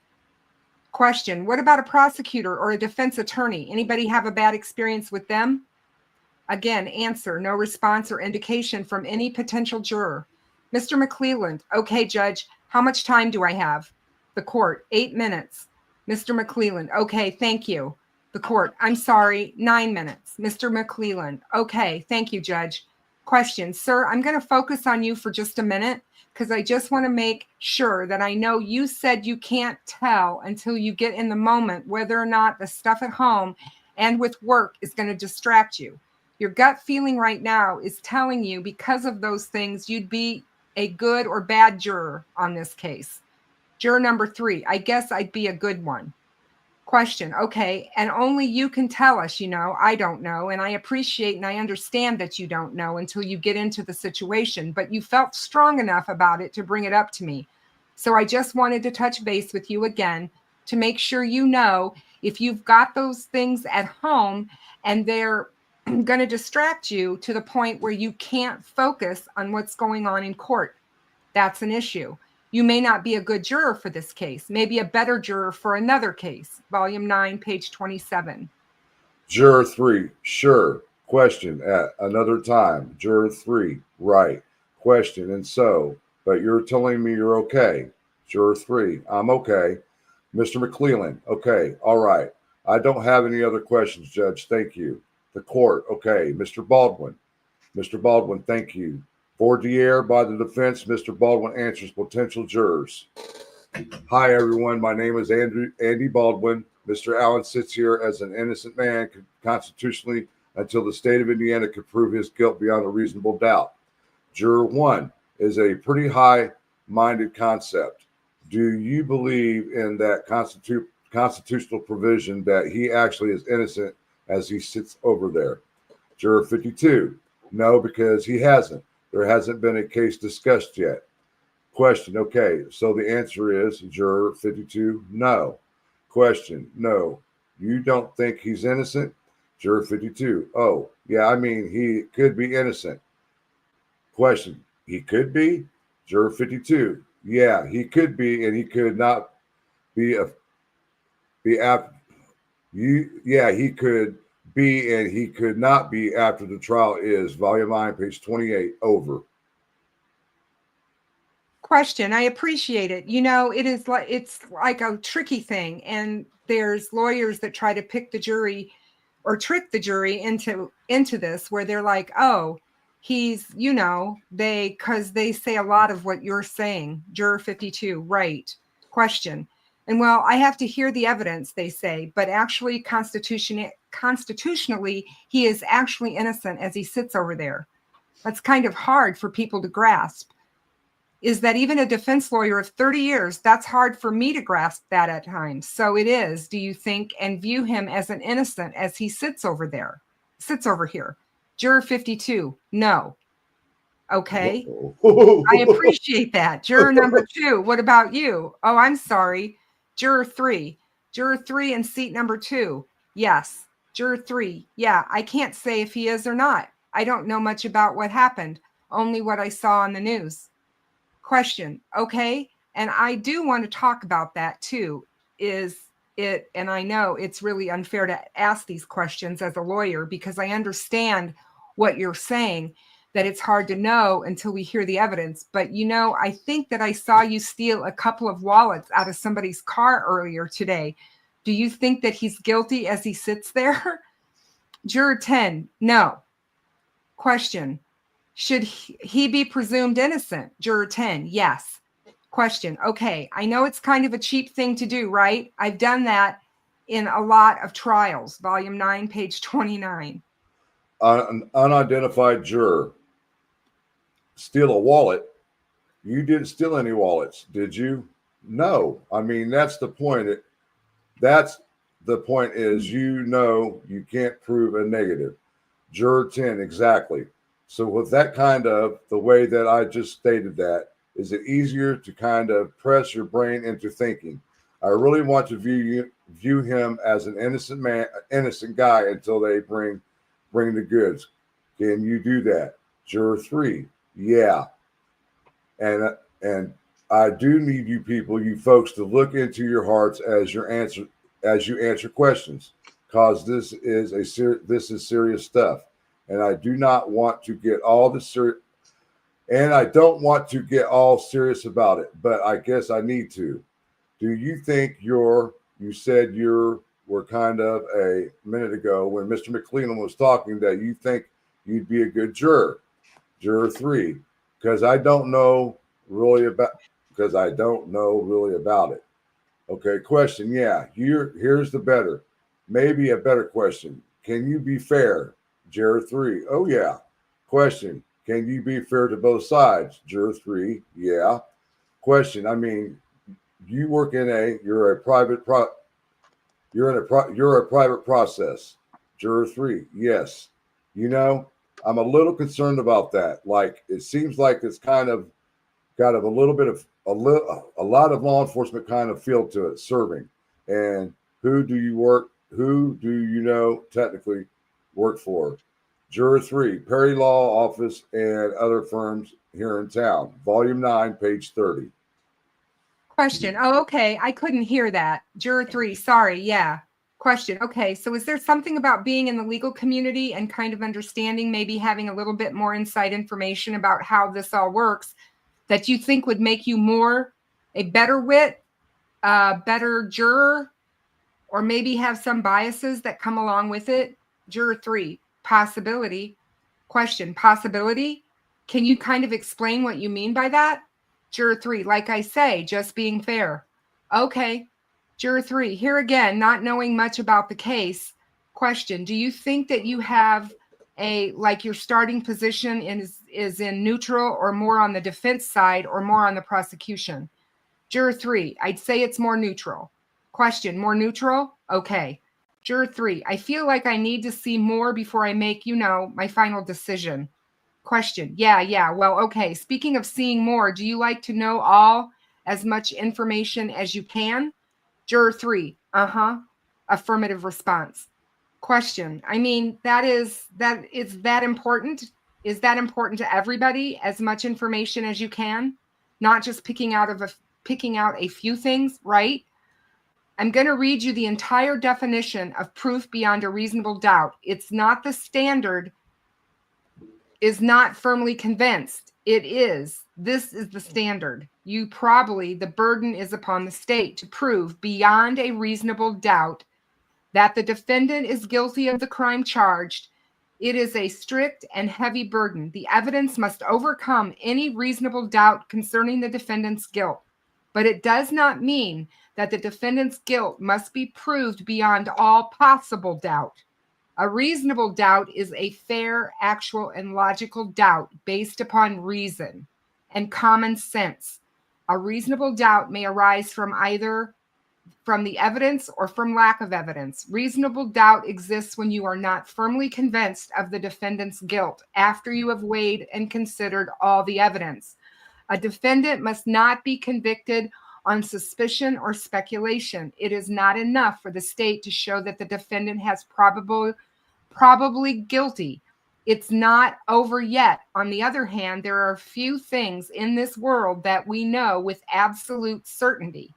Speaker 2: Question, what about a prosecutor or a defense attorney? Anybody have a bad experience with them? Again, answer, no response or indication from any potential juror. Mr. McClelland, okay, Judge, how much time do I have? The court, 8 minutes. Mr. McClelland, okay, thank you. The court, I'm sorry, 9 minutes. Mr. McClelland, okay, thank you, Judge. Question, sir, I'm going to focus on you for just a minute because I just want to make sure that I know you said you can't tell until you get in the moment whether or not the stuff at home and with work is going to distract you. Your gut feeling right now is telling you because of those things, you'd be a good or bad juror on this case. Juror number 3, I guess I'd be a good one. Question, okay, and only you can tell us, I don't know, and I appreciate and I understand that you don't know until you get into the situation, but you felt strong enough about it to bring it up to me. So I just wanted to touch base with you again to make sure you know if you've got those things at home and they're going to distract you to the point where you can't focus on what's going on in court. That's an issue. You may not be a good juror for this case, maybe a better juror for another case. Volume 9, page 27.
Speaker 1: Juror 3, sure. Question, at another time. Juror 3, right. Question, and so, but you're telling me you're okay. Juror 3, I'm okay. Mr. McClellan, okay, all right. I don't have any other questions, Judge. Thank you. The court, okay. Mr. Baldwin, thank you. For Dier by the defense, Mr. Baldwin answers potential jurors. Hi, everyone. My name is Andy Baldwin. Mr. Allen sits here as an innocent man constitutionally until the state of Indiana could prove his guilt beyond a reasonable doubt. Juror 1 is a pretty high-minded concept. Do you believe in that constitutional provision that he actually is innocent as he sits over there? Juror 52, no, because he hasn't. There hasn't been a case discussed yet. Question, okay, so the answer is, Juror 52, no. Question, no. You don't think he's innocent? Juror 52, oh, yeah, I mean, he could be innocent. Question, he could be? Juror 52, yeah, he could be, and he could not be he could be, and he could not be after the trial is. Volume 9, page 28, over.
Speaker 2: Question, I appreciate it. It's like a tricky thing, and there's lawyers that try to pick the jury or trick the jury into this, where they're like, oh, he's, because they say a lot of what you're saying. Juror 52, right. Question, and well, I have to hear the evidence, they say, but actually constitutionally, he is actually innocent as he sits over there. That's kind of hard for people to grasp. Is that even a defense lawyer of 30 years, that's hard for me to grasp that at times. So it is, do you think, and view him as an innocent as he sits over here? Juror 52, no. Okay. I appreciate that. Juror number 2, what about you? Oh, I'm sorry. Juror 3 in seat number 2. Yes. Juror 3. Yeah, I can't say if he is or not. I don't know much about what happened, only what I saw on the news. Question. Okay. And I do want to talk about that too. And I know it's really unfair to ask these questions as a lawyer because I understand what you're saying, that it's hard to know until we hear the evidence. But, I think that I saw you steal a couple of wallets out of somebody's car earlier today. Do you think that he's guilty as he sits there? Juror 10, no. Question. Should he be presumed innocent? Juror 10, yes. Question, okay, I know it's kind of a cheap thing to do, right? I've done that in a lot of trials. Volume 9, page 29.
Speaker 1: An unidentified juror. Steal a wallet? You didn't steal any wallets, did you? No. I mean, that's the point. That's the point is, you can't prove a negative. Juror 10, exactly. So with that kind of, the way that I just stated that, is it easier to kind of press your brain into thinking, I really want to view him as an innocent man, innocent guy until they bring the goods. Can you do that? Juror 3, yeah. And I do need you folks to look into your hearts as you answer questions, because this is serious stuff. And I do not want to get all I don't want to get all serious about it, but I guess I need to. Do you think you said you were kind of a minute ago when Mr. McClellan was talking that you think you'd be a good juror? Juror 3, because I don't know really about it. Okay, question. Yeah, here's maybe a better question. Can you be fair? Juror 3. Oh yeah. Question. Can you be fair to both sides? Juror 3. Yeah. Question. I mean, you're a private process. Juror 3. Yes. I'm a little concerned about that. Like, it seems like it's kind of got a little bit of a lot of law enforcement kind of feel to it, serving. And who do you technically work for? Juror 3, Perry Law Office and other firms here in town. Volume 9, page 30.
Speaker 2: Question. Oh, okay. I couldn't hear that. Juror 3. Sorry. Yeah. Question. Okay. So is there something about being in the legal community and kind of understanding, maybe having a little bit more inside information about how this all works, that you think would make you a better wit, better juror, or maybe have some biases that come along with it? Juror 3. Possibility. Question. Possibility. Can you kind of explain what you mean by that? Juror 3, like I say, just being fair. Okay. Juror 3, here again, not knowing much about the case. Question, do you think that you have your starting position is in neutral or more on the defense side or more on the prosecution? Juror 3, I'd say it's more neutral. Question, more neutral? Okay. Juror 3, I feel like I need to see more before I make, my final decision. Question. Yeah. Well, okay. Speaking of seeing more, do you like to know as much information as you can? Juror 3. Affirmative response. Question. I mean, is that important? Is that important to everybody? As much information as you can, not just picking out a few things, right? I'm going to read you the entire definition of proof beyond a reasonable doubt. It's not the standard. Is not firmly convinced. It is. This is the standard. The burden is upon the state to prove beyond a reasonable doubt that the defendant is guilty of the crime charged. It is a strict and heavy burden. The evidence must overcome any reasonable doubt concerning the defendant's guilt. But it does not mean that the defendant's guilt must be proved beyond all possible doubt. A reasonable doubt is a fair, actual, and logical doubt based upon reason and common sense. A reasonable doubt may arise from the evidence or from lack of evidence. Reasonable doubt exists when you are not firmly convinced of the defendant's guilt after you have weighed and considered all the evidence. A defendant must not be convicted on suspicion or speculation. It is not enough for the state to show that the defendant has probably guilty. It's not over yet. On the other hand, there are few things in this world that we know with absolute certainty.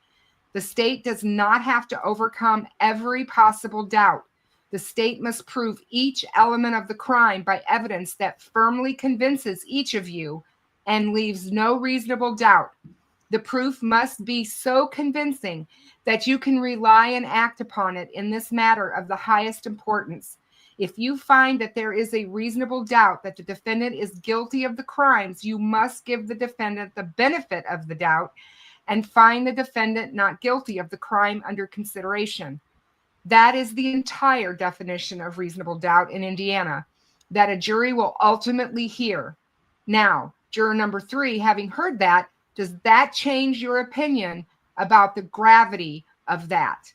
Speaker 2: The state does not have to overcome every possible doubt. The state must prove each element of the crime by evidence that firmly convinces each of you and leaves no reasonable doubt. The proof must be so convincing that you can rely and act upon it in this matter of the highest importance. If you find that there is a reasonable doubt that the defendant is guilty of the crimes, you must give the defendant the benefit of the doubt and find the defendant not guilty of the crime under consideration. That is the entire definition of reasonable doubt in Indiana that a jury will ultimately hear. Now, juror number 3, having heard that, does that change your opinion about the gravity of that?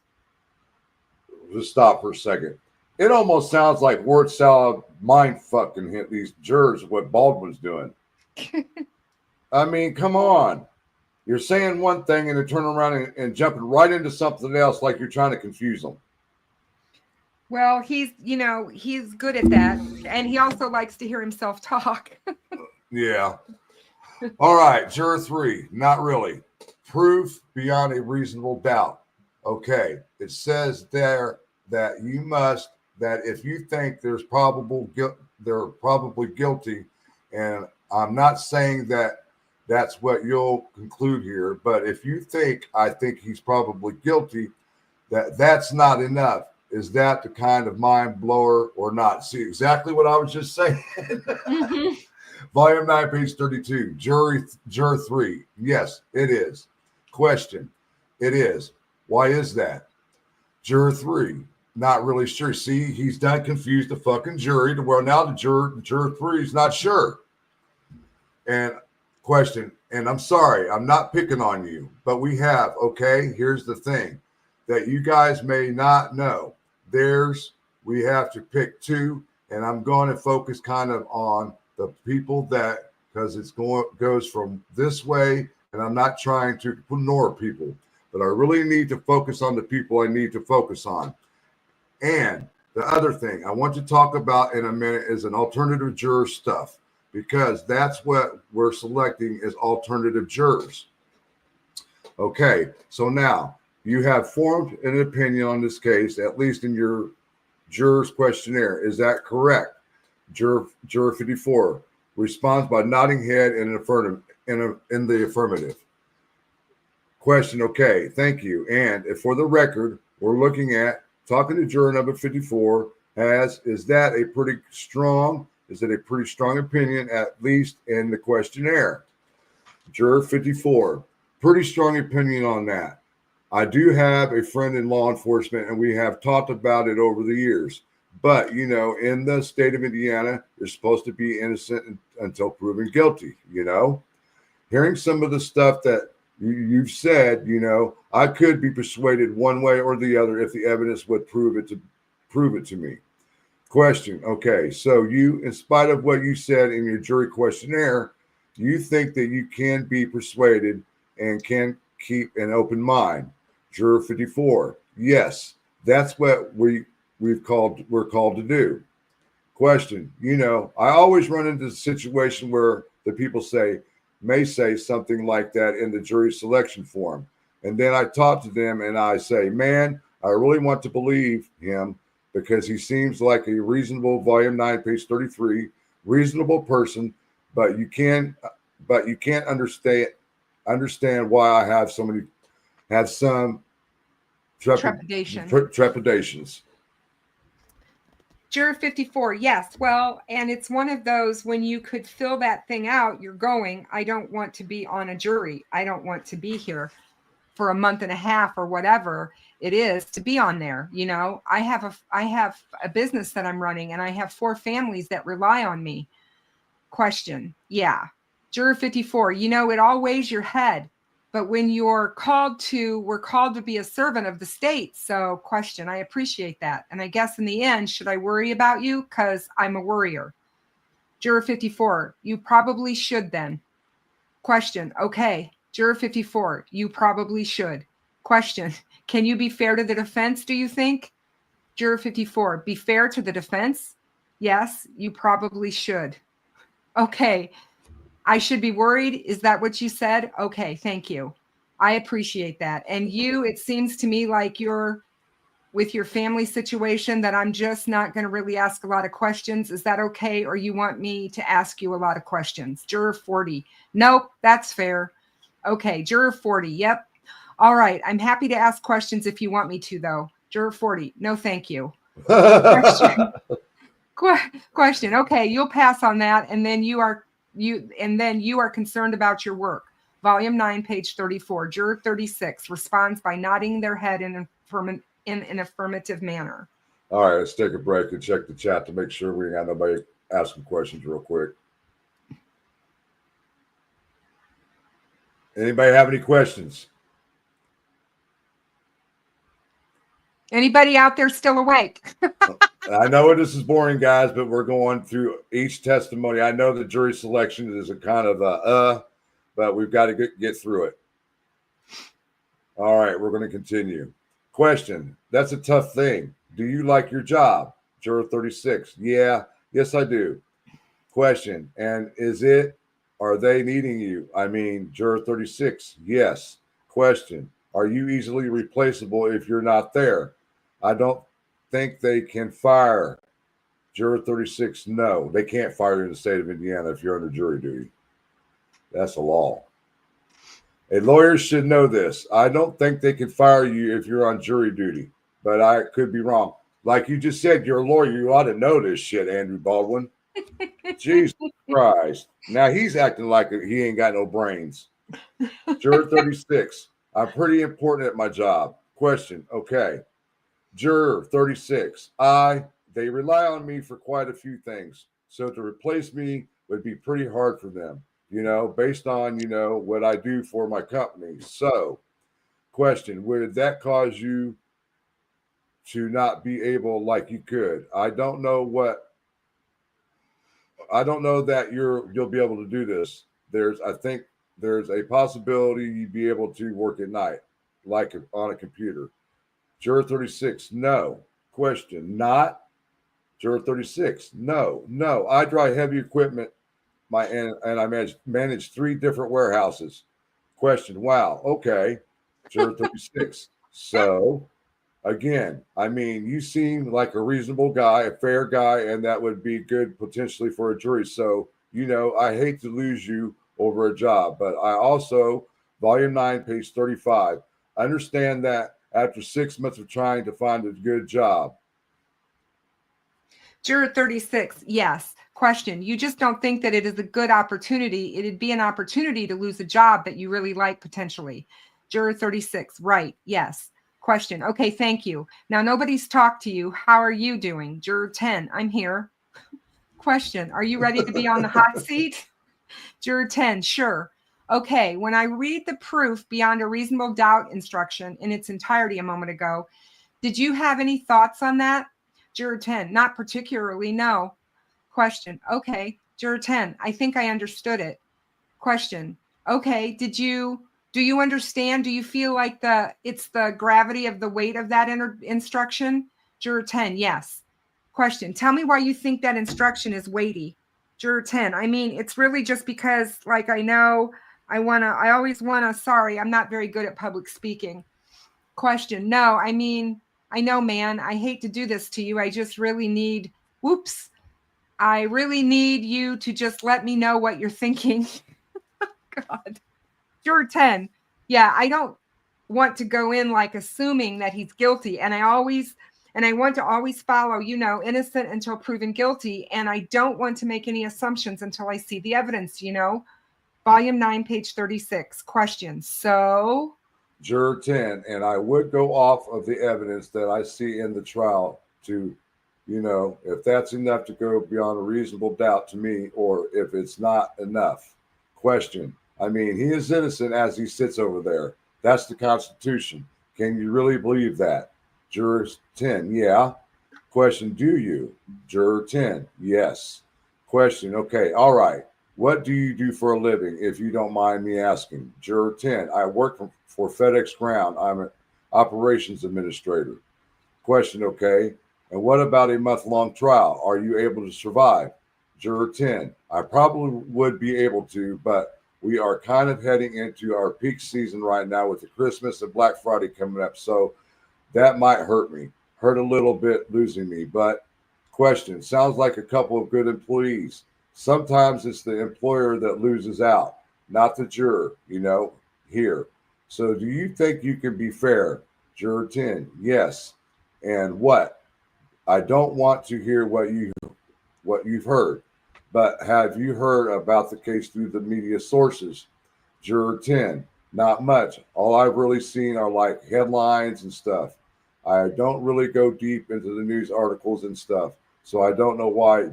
Speaker 1: Just stop for a second. It almost sounds like word salad mind fucking hit these jurors what Baldwin's doing. I mean, come on. You're saying one thing and then turning around and jumping right into something else like you're trying to confuse them.
Speaker 2: Well, he's good at that. And he also likes to hear himself talk.
Speaker 1: Yeah. All right, juror 3, not really. Proof beyond a reasonable doubt. Okay, it says there that if you think they're probably guilty, and I'm not saying that that's what you'll conclude here, but if you think I think he's probably guilty, that's not enough. Is that the kind of mind blower or not? See exactly what I was just saying.
Speaker 2: Mm-hmm.
Speaker 1: Volume 9, page 32. Juror 3. Yes, it is. Question. It is. Why is that? Juror 3. Not really sure. See, he's done confused the fucking jury to where now the juror 3 is not sure. And question. And I'm sorry, I'm not picking on you, but we have, okay, here's the thing that you guys may not know. We have to pick two, and I'm going to focus kind of on the people that, because goes from this way, and I'm not trying to ignore people, but I really need to focus on the people I need to focus on. And the other thing I want to talk about in a minute is an alternative juror stuff, because that's what we're selecting as alternative jurors. Okay, so now you have formed an opinion on this case, at least in your juror's questionnaire. Is that correct? Juror 54 responds by nodding head in the affirmative. Question, okay, thank you. And if for the record, we're looking at talking to juror number 54 is that a pretty strong opinion, at least in the questionnaire? Juror 54, pretty strong opinion on that. I do have a friend in law enforcement, and we have talked about it over the years. But, in the state of Indiana, you're supposed to be innocent until proven guilty, Hearing some of the stuff that you've said, I could be persuaded one way or the other if the evidence would prove it to me. Question, okay, so you, in spite of what you said in your jury questionnaire, you think that you can be persuaded and can keep an open mind. Juror 54, yes, that's what we're called to do. Question, I always run into the situation where the people may say something like that in the jury selection form. And then I talk to them and I say, man, I really want to believe him because he seems like a reasonable, volume 9, page 33, reasonable person, but you can't understand why I have some trepidations.
Speaker 2: Juror 54, yes. Well, and it's one of those when you could fill that thing out, you're going, I don't want to be on a jury. I don't want to be here for a month and a half or whatever it is to be on there. I have a business that I'm running and I have 4 families that rely on me. Question. Yeah. Juror 54, it all weighs your head. But when we're called to be a servant of the state. So question, I appreciate that. And I guess in the end, should I worry about you? Because I'm a worrier. Juror 54, you probably should then. Question, okay. Juror 54, you probably should. Question, can you be fair to the defense, do you think? Juror 54, be fair to the defense? Yes, you probably should. Okay. I should be worried. Is that what you said? Okay, thank you. I appreciate that. And it seems to me like you're with your family situation that I'm just not going to really ask a lot of questions. Is that okay? Or you want me to ask you a lot of questions? Juror 40. Nope, that's fair. Okay, juror 40. Yep. All right. I'm happy to ask questions if you want me to, though. Juror 40. No, thank you. Question. Okay, you'll pass on that. And then you are concerned about your work. Volume 9, page 34. Juror 36 responds by nodding their head in an affirmative manner.
Speaker 1: All right, let's take a break and check the chat to make sure we ain't got nobody asking questions real quick. Anybody have any questions?
Speaker 2: Anybody out there still awake?
Speaker 1: I know this is boring, guys, but we're going through each testimony. I know the jury selection is a kind of but we've got to get through it. All right, we're going to continue. Question. That's a tough thing. Do you like your job? Juror 36. Yeah. Yes, I do. Question. And are they needing you? I mean, Juror 36. Yes. Question. Are you easily replaceable if you're not there? I don't think they can fire. Juror 36. No, they can't fire you in the state of Indiana if you're under jury duty. That's a law. A lawyer should know this. I don't think they can fire you if you're on jury duty, but I could be wrong. Like you just said, you're a lawyer. You ought to know this shit, Andrew Baldwin. Jesus Christ. Now he's acting like he ain't got no brains. Juror 36. I'm pretty important at my job. Question. Okay. Juror 36. They rely on me for quite a few things. So to replace me would be pretty hard for them, based on, what I do for my company. So, question. Would that cause you to not be able like you could? I don't know that you'll be able to do this. I think there's a possibility you'd be able to work at night, like on a computer. Juror 36, no. Question, not. Juror 36, no. I drive heavy equipment, and I manage 3 different warehouses. Question, wow, okay. Juror 36, so again, you seem like a reasonable guy, a fair guy, and that would be good potentially for a jury. So, I hate to lose you over a job, but I also, volume 9, page 35, understand that after 6 months of trying to find a good job.
Speaker 2: Juror 36, yes. Question, you just don't think that it is a good opportunity. It'd be an opportunity to lose a job that you really like potentially. Juror 36, right, yes. Question, okay, thank you. Now nobody's talked to you. How are you doing? Juror 10, I'm here. Question, are you ready to be on the hot seat? Juror 10, sure. Okay, when I read the proof beyond a reasonable doubt instruction in its entirety a moment ago, did you have any thoughts on that? Juror 10, not particularly, no. Question, okay. Juror 10, I think I understood it. Question, okay, do you understand? Do you feel like it's the gravity of the weight of that instruction? Juror 10, yes. Question, tell me why you think that instruction is weighty. Juror 10, it's really just because, like, I always want to, sorry, I'm not very good at public speaking. Question, no, I know, man, I hate to do this to you. I just really need, I really need you to just let me know what you're thinking. God. Juror 10. Yeah, I don't want to go in like assuming that he's guilty. And I want to always follow, innocent until proven guilty. And I don't want to make any assumptions until I see the evidence, Volume 9, page 36. Question. So.
Speaker 1: Juror 10, and I would go off of the evidence that I see in the trial to, if that's enough to go beyond a reasonable doubt to me, or if it's not enough. Question. He is innocent as he sits over there. That's the Constitution. Can you really believe that? Juror 10, yeah. Question, do you? Juror 10, yes. Question, okay, all right. What do you do for a living, if you don't mind me asking? Juror 10, I work for FedEx Ground. I'm an operations administrator. Question, okay. And what about a month-long trial? Are you able to survive? Juror 10, I probably would be able to, but we are kind of heading into our peak season right now with the Christmas and Black Friday coming up. So that might hurt a little bit losing me. But question, sounds like a couple of good employees. Sometimes it's the employer that loses out, not the juror, here. So do you think you can be fair? Juror 10, yes. And what? I don't want to hear what you've heard, but have you heard about the case through the media sources? Juror 10, not much. All I've really seen are like headlines and stuff. I don't really go deep into the news articles and stuff, so I don't know why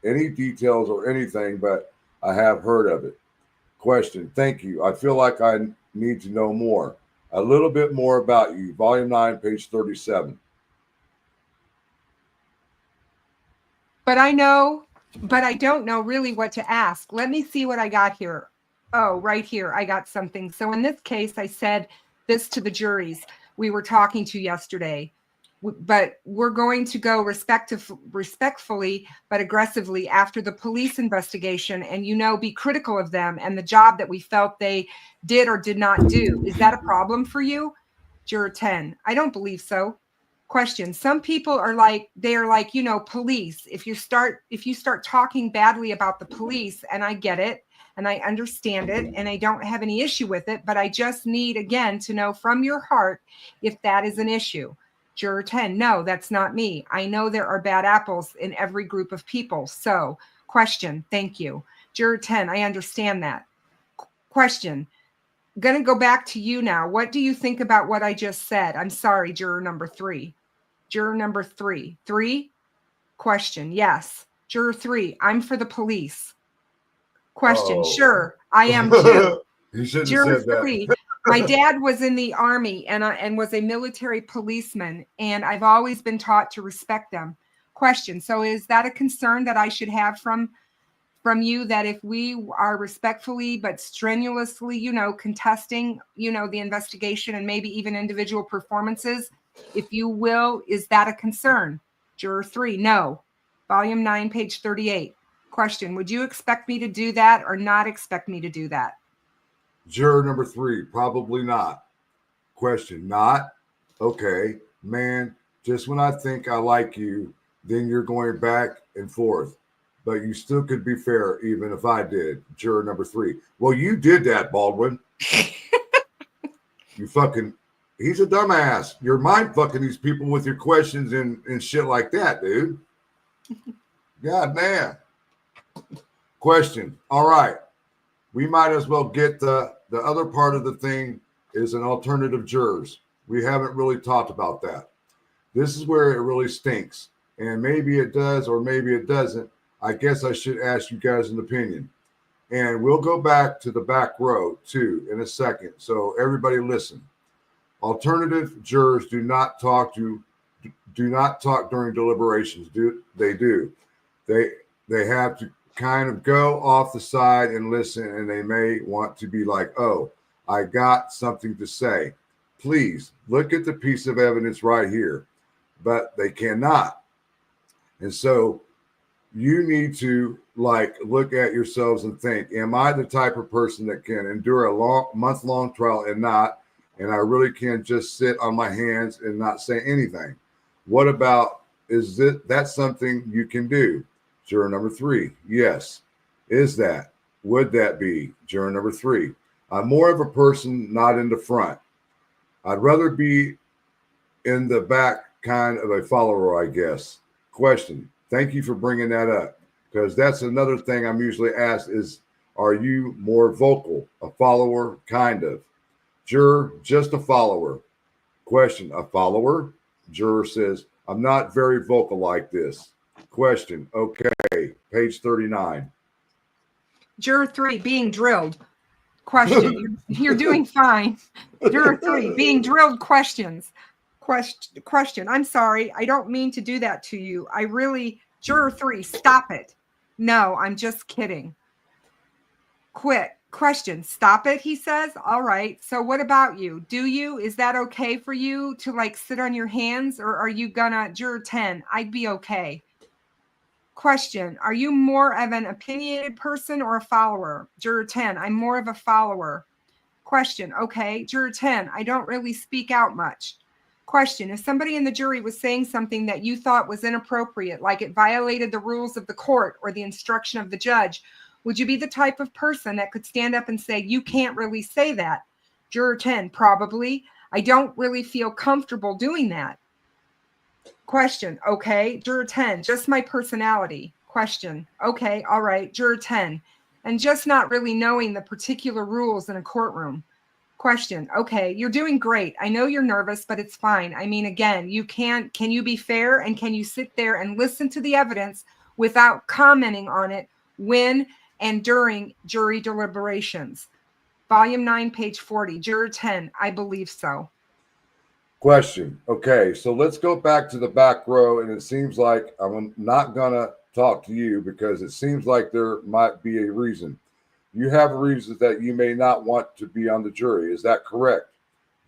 Speaker 1: any details or anything, but I have heard of it. Question, thank you. I feel like I need to know more. A little bit more about you. Volume 9, page 37.
Speaker 2: But I don't know really what to ask. Let me see what I got here. Oh, right here, I got something. So in this case, I said this to the juries we were talking to yesterday, but we're going to go respectfully, but aggressively after the police investigation and, be critical of them and the job that we felt they did or did not do. Is that a problem for you? Juror 10, I don't believe so. Question, some people are like, police. If you start talking badly about the police, and I get it, and I understand it, and I don't have any issue with it, but I just need, again, to know from your heart if that is an issue. Juror 10, no, that's not me. I know there are bad apples in every group of people. So, question, thank you. Juror 10, I understand that. Question, going to go back to you now. What do you think about what I just said? I'm sorry, juror number 3. Juror number 3. 3? Question, yes. Juror 3, I'm for the police. Question, sure, I am too.
Speaker 1: You shouldn't
Speaker 2: Juror
Speaker 1: have said
Speaker 2: 3,
Speaker 1: that.
Speaker 2: my dad was in the Army and was a military policeman, and I've always been taught to respect them. Question, so is that a concern that I should have from you, that if we are respectfully but strenuously, contesting, the investigation and maybe even individual performances, if you will, is that a concern? Juror 3, no. Volume 9, page 38. Question, would you expect me to do that or not expect me to do that?
Speaker 1: Juror number 3, probably not. Question, not? Okay, man, just when I think I like you, then you're going back and forth. But you still could be fair even if I did. Juror number 3. Well, you did that, Baldwin. He's a dumbass. You're mind fucking these people with your questions and shit like that, dude. God damn. Question. All right. We might as well get the other part of the thing is an alternative jurors. We haven't really talked about that. This is where it really stinks. And maybe it does or maybe it doesn't. I guess I should ask you guys an opinion. And we'll go back to the back row too in a second. So everybody listen. Alternative jurors do not talk during deliberations. They do. They have to kind of go off the side and listen, and they may want to be like, oh, I got something to say. Please look at the piece of evidence right here. But they cannot. And so you need to look at yourselves and think, am I the type of person that can endure a month-long trial and not, and I really can just sit on my hands and not say anything? What about, is that something you can do? Juror number 3, yes. Would that be? Juror number 3, I'm more of a person not in the front. I'd rather be in the back, kind of a follower, I guess. Question, thank you for bringing that up, because that's another thing I'm usually asked is, are you more vocal? A follower, kind of. Juror, just a follower. Question, a follower? Juror says, I'm not very vocal like this. Question, okay, page 39.
Speaker 2: Juror 3, being drilled. Question, you're doing fine. Juror 3, being drilled questions. Question, I'm sorry, I don't mean to do that to you. Juror 3, stop it. No, I'm just kidding. Question, stop it, he says. All right, so what about you? Is that okay for you to sit on your hands, or are you gonna, Juror 10, I'd be okay. Question, are you more of an opinionated person or a follower? Juror 10, I'm more of a follower. Question, okay. Juror 10, I don't really speak out much. Question, if somebody in the jury was saying something that you thought was inappropriate, like it violated the rules of the court or the instruction of the judge, would you be the type of person that could stand up and say, you can't really say that? Juror 10, probably. I don't really feel comfortable doing that. Question, okay. Juror 10, just my personality. Question, okay, all right. Juror 10, and just not really knowing the particular rules in a courtroom. Question, okay, you're doing great. I know you're nervous, but it's fine. I mean, again, can you be fair, and can you sit there and listen to the evidence without commenting on it when and during jury deliberations? Volume 9, page 40. Juror 10, I believe so.
Speaker 1: Question. Okay, so let's go back to the back row, and it seems like I'm not going to talk to you because it seems like there might be a reason. You have reasons that you may not want to be on the jury. Is that correct?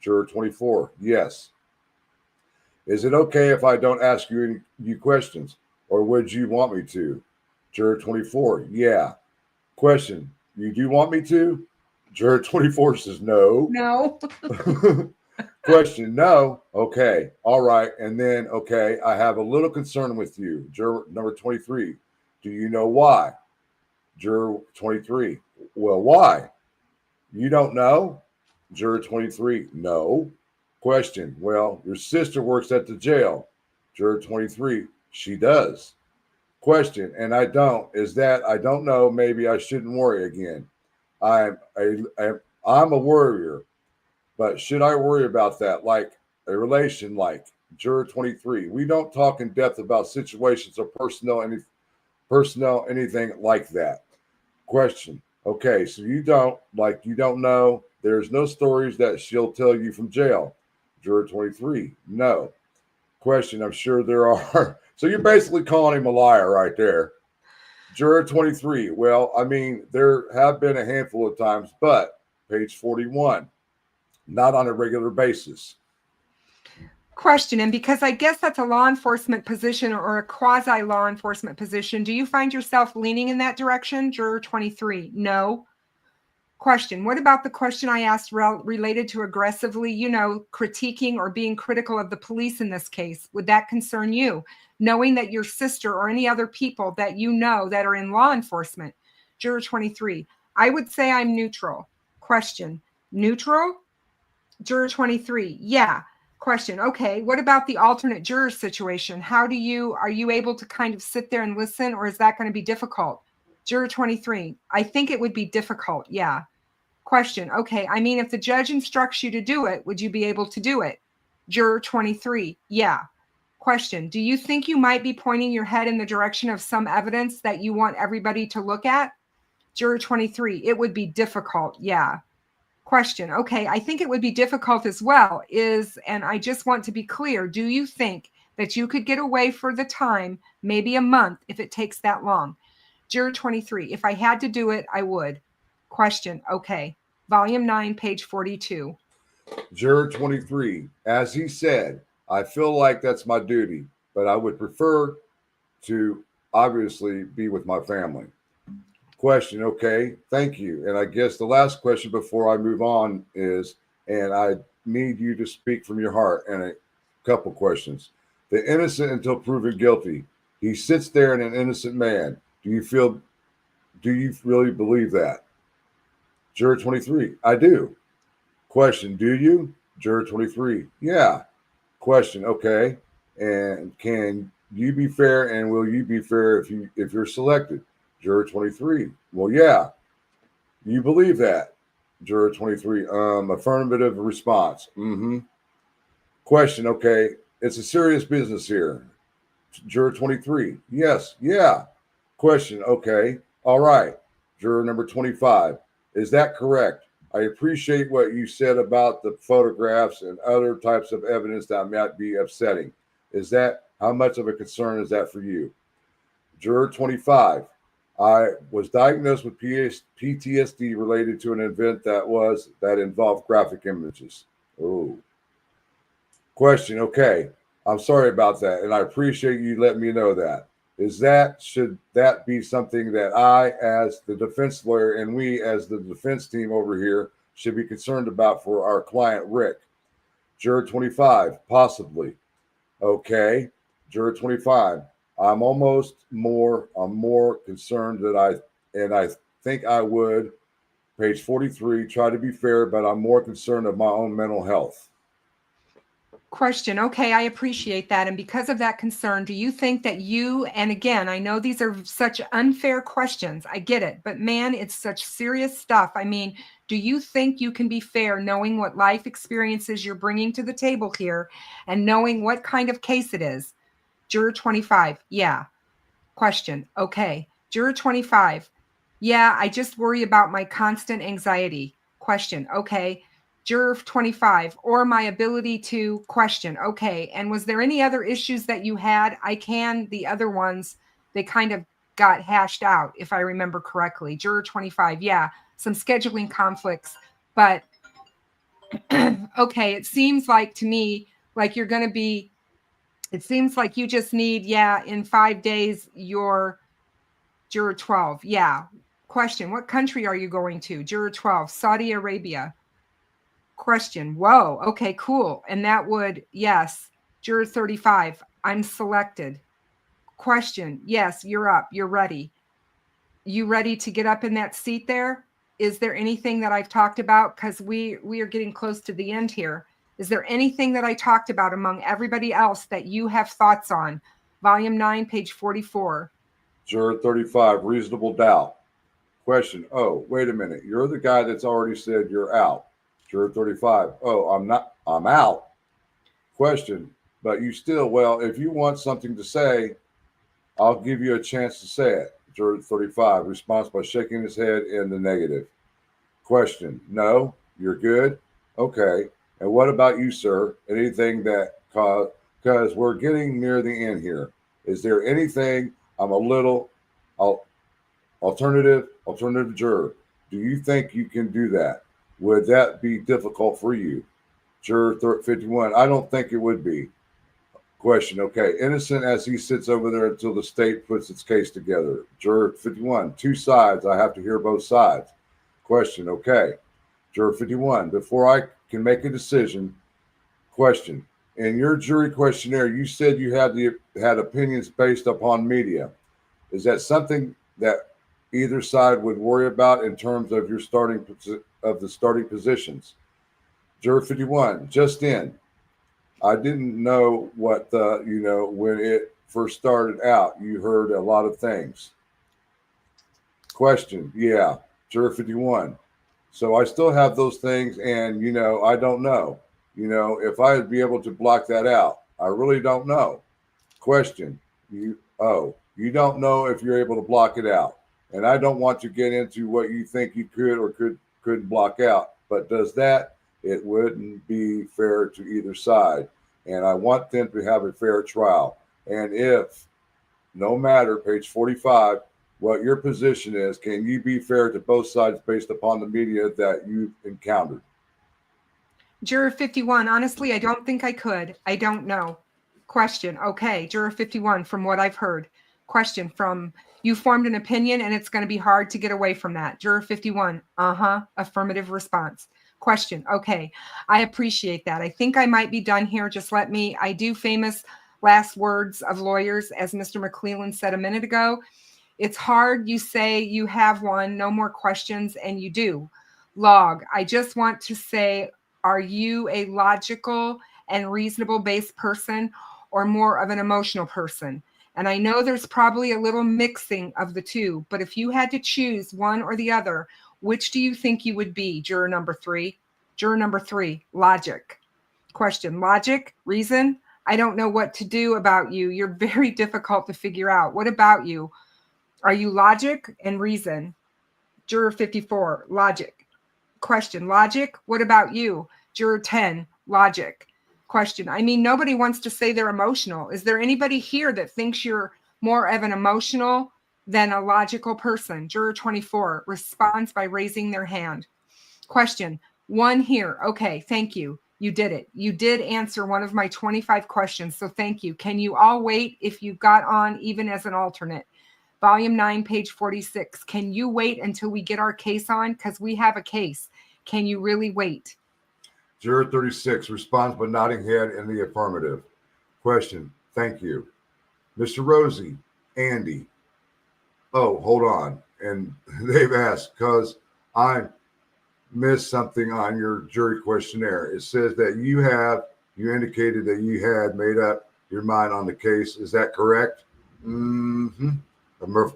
Speaker 1: Juror 24. Yes. Is it okay if I don't ask you any questions, or would you want me to? Juror 24. Yeah. Question. You do want me to? Juror 24 says no.
Speaker 2: No.
Speaker 1: Question, no. Okay. All right. And then, okay, I have a little concern with you. Juror number 23. Do you know why? Juror 23. Well, why? You don't know? Juror 23. No. Question. Well, your sister works at the jail. Juror 23. She does. Question. And I don't. Is that I don't know. Maybe I shouldn't worry again. I'm a worrier, but should I worry about that? Like a relation, like Juror 23. We don't talk in depth about situations or personnel, anything like that. Question. Okay, so you don't know. There's no stories that she'll tell you from jail. Juror 23. No. Question. I'm sure there are. So you're basically calling him a liar right there. Juror 23. Well, I mean, there have been a handful of times, but page 41, not on a regular basis.
Speaker 2: Question, and because I guess that's a law enforcement position or a quasi law enforcement position, do you find yourself leaning in that direction? Juror 23. No. Question. What about the question I asked related to aggressively, critiquing or being critical of the police in this case? Would that concern you, knowing that your sister or any other people that you know that are in law enforcement? Juror 23. I would say I'm neutral. Question. Neutral? Juror 23. Yeah. Question. Okay. What about the alternate juror situation? Are you able to kind of sit there and listen, or is that going to be difficult? Juror 23. I think it would be difficult. Yeah. Question. Okay. I mean, if the judge instructs you to do it, would you be able to do it? Juror 23. Yeah. Question. Do you think you might be pointing your head in the direction of some evidence that you want everybody to look at? Juror 23. It would be difficult. Yeah. Question. Okay. I think it would be difficult as well. And I just want to be clear. Do you think that you could get away for the time, maybe a month, if it takes that long? Juror 23. If I had to do it, I would. Question. Okay. Volume 9, page 42.
Speaker 1: Juror 23. As he said, I feel like that's my duty, but I would prefer to obviously be with my family. Question. Okay. Thank you. And I guess the last question before I move on is, and I need you to speak from your heart, and a couple questions. The innocent until proven guilty. He sits there and an innocent man. Do you really believe that? Juror 23. I do. Question. Do you? Juror 23. Yeah. Question. Okay. And can you be fair, and will you be fair if you're selected? Juror 23. Well, yeah. You believe that? Juror 23. Affirmative response. Mm-hmm. Question. Okay. It's a serious business here. Juror 23. Yes. Yeah. Question. Okay. All right. Juror number 25. Is that correct? I appreciate what you said about the photographs and other types of evidence that might be upsetting. How much of a concern is that for you? Juror 25. I was diagnosed with PTSD related to an event that involved graphic images. Oh. Question. Okay. I'm sorry about that, and I appreciate you letting me know that. Should that be something that I, as the defense lawyer, and we, as the defense team over here, should be concerned about for our client, Rick? Juror 25, possibly. Okay. Juror 25, I'm more concerned and I think I would, page 43, try to be fair, but I'm more concerned of my own mental health.
Speaker 2: Question. Okay, I appreciate that. And because of that concern, do you think that and again, I know these are such unfair questions. I get it. But man, it's such serious stuff. I mean, do you think you can be fair knowing what life experiences you're bringing to the table here and knowing what kind of case it is? Juror 25. Yeah. Question. Okay. Juror 25. Yeah, I just worry about my constant anxiety. Question. Okay. Juror 25, or my ability to question. Okay. And was there any other issues that you had? The other ones, they kind of got hashed out, if I remember correctly. Juror 25. Yeah. Some scheduling conflicts, but okay. It seems like to me, like it seems like you just need, in 5 days, your Juror 12. Yeah. Question. What country are you going to? Juror 12, Saudi Arabia. Question. Whoa. Okay, cool. And that would, yes. Juror 35. I'm selected. Question. Yes, you're up. You're ready. You ready to get up in that seat there? Is there anything that I've talked about? Because we are getting close to the end here. Is there anything that I talked about among everybody else that you have thoughts on? Volume 9, page 44.
Speaker 1: Juror 35, reasonable doubt. Question, oh, wait a minute. You're the guy that's already said you're out. Juror 35, oh, I'm out. Question, but you still, well, if you want something to say, I'll give you a chance to say it. Juror 35, response by shaking his head in the negative. Question, no, you're good? Okay. And what about you, sir? Anything that caused, because we're getting near the end here. Is there anything, I'm a little alternative juror. Do you think you can do that? Would that be difficult for you? Juror 51, I don't think it would be. Question, okay. Innocent as he sits over there until the state puts its case together. Juror 51, two sides. I have to hear both sides. Question, okay. Juror 51, before I can make a decision. Question, in your jury questionnaire, you said you had opinions based upon media. Is that something that either side would worry about in terms of your starting positions? Juror 51, just in. I didn't know what when it first started out, you heard a lot of things. Question, yeah. Juror 51. So I still have those things, and I don't know. If I'd be able to block that out. I really don't know. Question, you don't know if you're able to block it out. And I don't want to get into what you think you could or couldn't block out. But does that? It wouldn't be fair to either side. And I want them to have a fair trial. And if, no matter, page 45, what your position is, can you be fair to both sides based upon the media that you've encountered?
Speaker 2: Juror 51, honestly, I don't think I could. I don't know. Question, okay. Juror 51, from what I've heard. Question, from you formed an opinion and it's going to be hard to get away from that. Juror 51, affirmative response. Question, okay. I appreciate that. I think I might be done here. Just I do famous last words of lawyers, as Mr. McClellan said a minute ago. It's hard. You say you have one, no more questions, and you do. Log, I just want to say, are you a logical and reasonable based person or more of an emotional person? And I know there's probably a little mixing of the two, but if you had to choose one or the other, which do you think you would be? Juror number 3. Juror number 3, logic. Question, logic, reason? I don't know what to do about you. You're very difficult to figure out. What about you? Are you logic and reason? Juror 54, logic. Question, logic? What about you? Juror 10, logic. Question, I mean, nobody wants to say they're emotional. Is there anybody here that thinks you're more of an emotional than a logical person? Juror 24 responds by raising their hand. Question, 1 here. Okay, thank you. You did it. You did answer one of my 25 questions, so thank you. Can you all wait if you got on even as an alternate? Volume 9, page 46. Can you wait until we get our case on? Because we have a case. Can you really wait?
Speaker 1: Juror 36 responds by nodding head in the affirmative. Question, thank you. Mr. Rosie, Andy. Oh, hold on. And they've asked, because I missed something on your jury questionnaire. It says that you indicated that you had made up your mind on the case. Is that correct? Mm-hmm.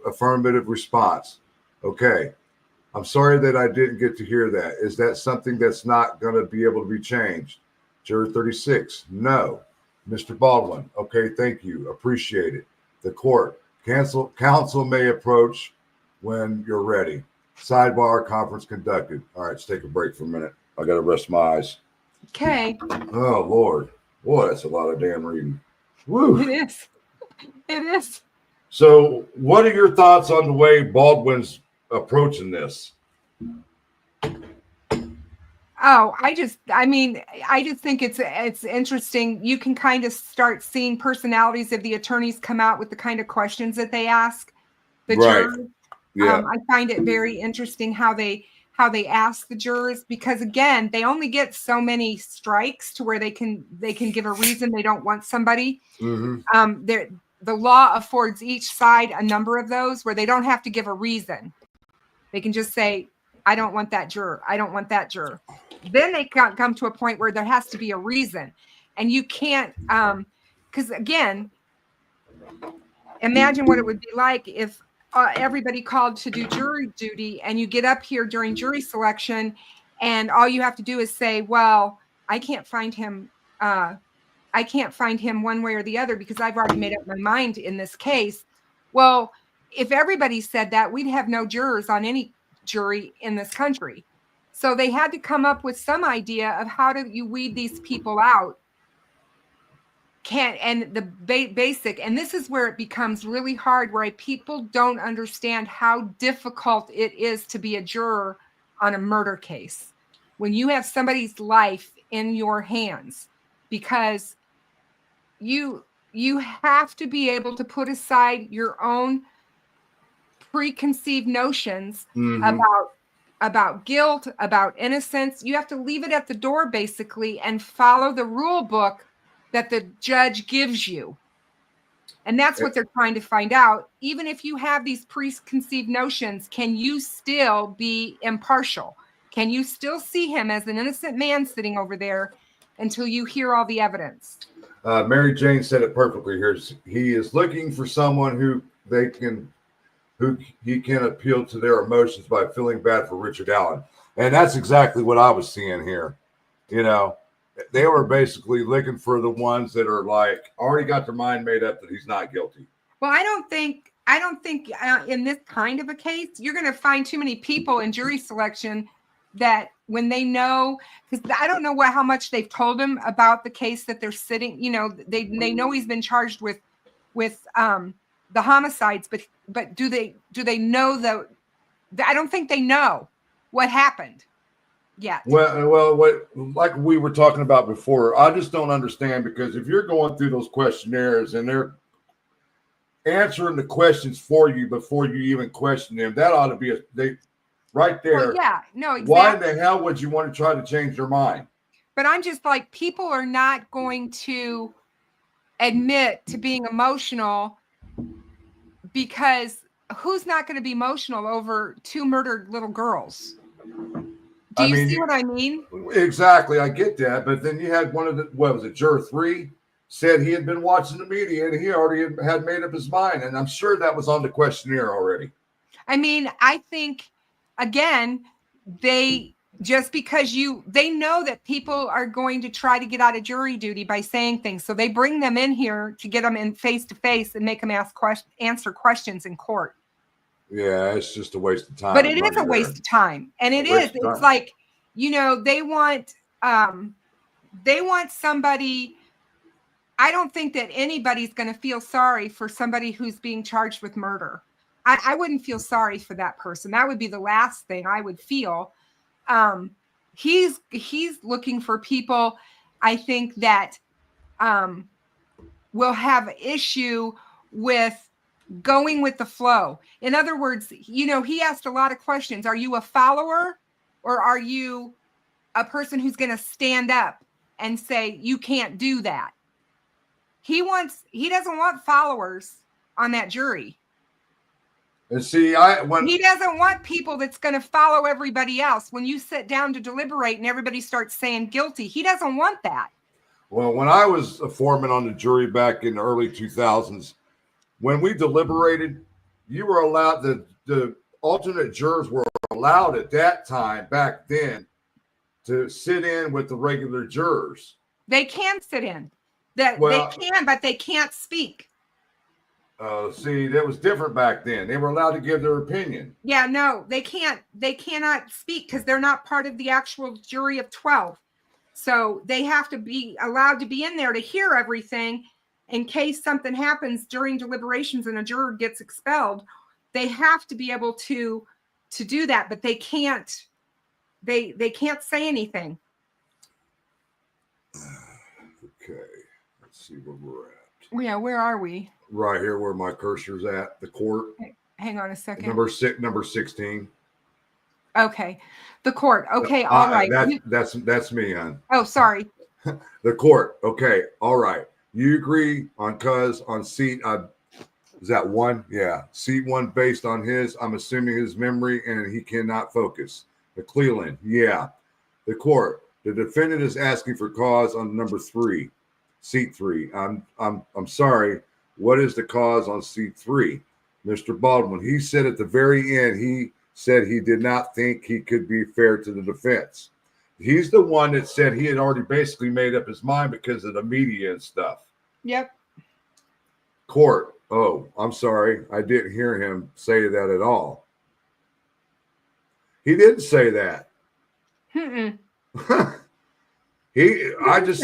Speaker 1: Affirmative response. Okay. I'm sorry that I didn't get to hear that. Is that something that's not going to be able to be changed? Juror 36. No. Mr. Baldwin. Okay, thank you. Appreciate it. The court. Counsel may approach when you're ready. Sidebar, conference conducted. All right, let's take a break for a minute. I got to rest my eyes.
Speaker 2: Okay.
Speaker 1: Oh, Lord. Boy, that's a lot of damn reading. Woo.
Speaker 2: It is. It is.
Speaker 1: So what are your thoughts on the way Baldwin's approaching this?
Speaker 2: Oh, I just think it's interesting. You can kind of start seeing personalities of the attorneys come out with the kind of questions that they ask the jurors. Yeah. I find it very interesting how they ask the jurors, because again, they only get so many strikes to where they can give a reason they don't want somebody. Mm-hmm. The law affords each side a number of those where they don't have to give a reason. They can just say, I don't want that juror. I don't want that juror. then they come to a point where there has to be a reason, and you can't, because again, imagine what it would be like if everybody called to do jury duty, and you get up here during jury selection, and all you have to do is say, well, I can't find him one way or the other because I've already made up my mind in this case. Well, if everybody said that, we'd have no jurors on any jury in this country. So they had to come up with some idea of how do you weed these people out. And the basic, and this is where it becomes really hard, where people don't understand how difficult it is to be a juror on a murder case when you have somebody's life in your hands, because you have to be able to put aside your own preconceived notions about guilt, about innocence. You have to leave it at the door, basically, and follow the rule book that the judge gives you. And that's what they're trying to find out. Even if you have these preconceived notions, can you still be impartial? Can you still see him as an innocent man sitting over there until you hear all the evidence?
Speaker 1: Mary Jane said it perfectly here. He is looking for someone who he can appeal to their emotions by feeling bad for Richard Allen. And that's exactly what I was seeing here. You know, they were basically looking for the ones that are like already got their mind made up that he's not guilty.
Speaker 2: Well, I don't think in this kind of a case, you're going to find too many people in jury selection that when they know, because I don't know how much they've told him about the case that they're sitting, you know, they know he's been charged with the homicides, but do they know I don't think they know what happened yet.
Speaker 1: Well, what, like we were talking about before, I just don't understand, because if you're going through those questionnaires and they're answering the questions for you before you even question them, that ought to be right there.
Speaker 2: Well, yeah, no, exactly.
Speaker 1: Why the hell would you want to try to change their mind?
Speaker 2: But I'm just like, people are not going to admit to being emotional, because who's not going to be emotional over two murdered little girls? Do you see what I mean?
Speaker 1: Exactly. I get that. But then you had one of Juror 3 said he had been watching the media and he already had made up his mind. And I'm sure that was on the questionnaire already.
Speaker 2: I mean, I think, again, just because they know that people are going to try to get out of jury duty by saying things. So they bring them in here to get them in face to face and make them answer questions in court.
Speaker 1: Yeah, it's just a waste of time.
Speaker 2: But it is a waste of time. And it's like, you know, they want somebody. I don't think that anybody's going to feel sorry for somebody who's being charged with murder. I wouldn't feel sorry for that person. That would be the last thing I would feel. He's looking for people, I think, that will have issue with going with the flow. In other words, you know, he asked a lot of questions. Are you a follower, or are you a person who's going to stand up and say, you can't do that? He doesn't want followers on that jury.
Speaker 1: And see,
Speaker 2: he doesn't want people that's going to follow everybody else. When you sit down to deliberate and everybody starts saying guilty, he doesn't want that.
Speaker 1: Well, when I was a foreman on the jury back in the early 2000s, when we deliberated, you were allowed, the alternate jurors were allowed at that time back then to sit in with the regular jurors.
Speaker 2: They can sit in. They can, but they can't speak.
Speaker 1: See, that was different back then. They were allowed to give their opinion.
Speaker 2: Yeah, no, they can't. They cannot speak because they're not part of the actual jury of 12. So they have to be allowed to be in there to hear everything in case something happens during deliberations and a juror gets expelled. They have to be able to do that, but they can't. They can't say anything.
Speaker 1: Okay, let's see where we're at.
Speaker 2: Yeah, where are we?
Speaker 1: Right here, where my cursor's at, the court.
Speaker 2: Hang on a second.
Speaker 1: Number 16.
Speaker 2: Okay, the court. Okay, all right.
Speaker 1: That's me, hon.
Speaker 2: Oh, sorry.
Speaker 1: The court. Okay, all right. You agree on seat. Is that 1? Yeah, seat 1 based on his. I'm assuming his memory and he cannot focus. The Cleveland. Yeah. The court, the defendant is asking for cause on number 3, seat 3. I'm sorry. What is the cause on seat 3? Mr. Baldwin, he said at the very end, he said he did not think he could be fair to the defense. He's the one that said he had already basically made up his mind because of the media and stuff.
Speaker 2: Yep.
Speaker 1: Court, oh, I'm sorry. I didn't hear him say that at all. He didn't say that.
Speaker 2: Mm-mm.
Speaker 1: I just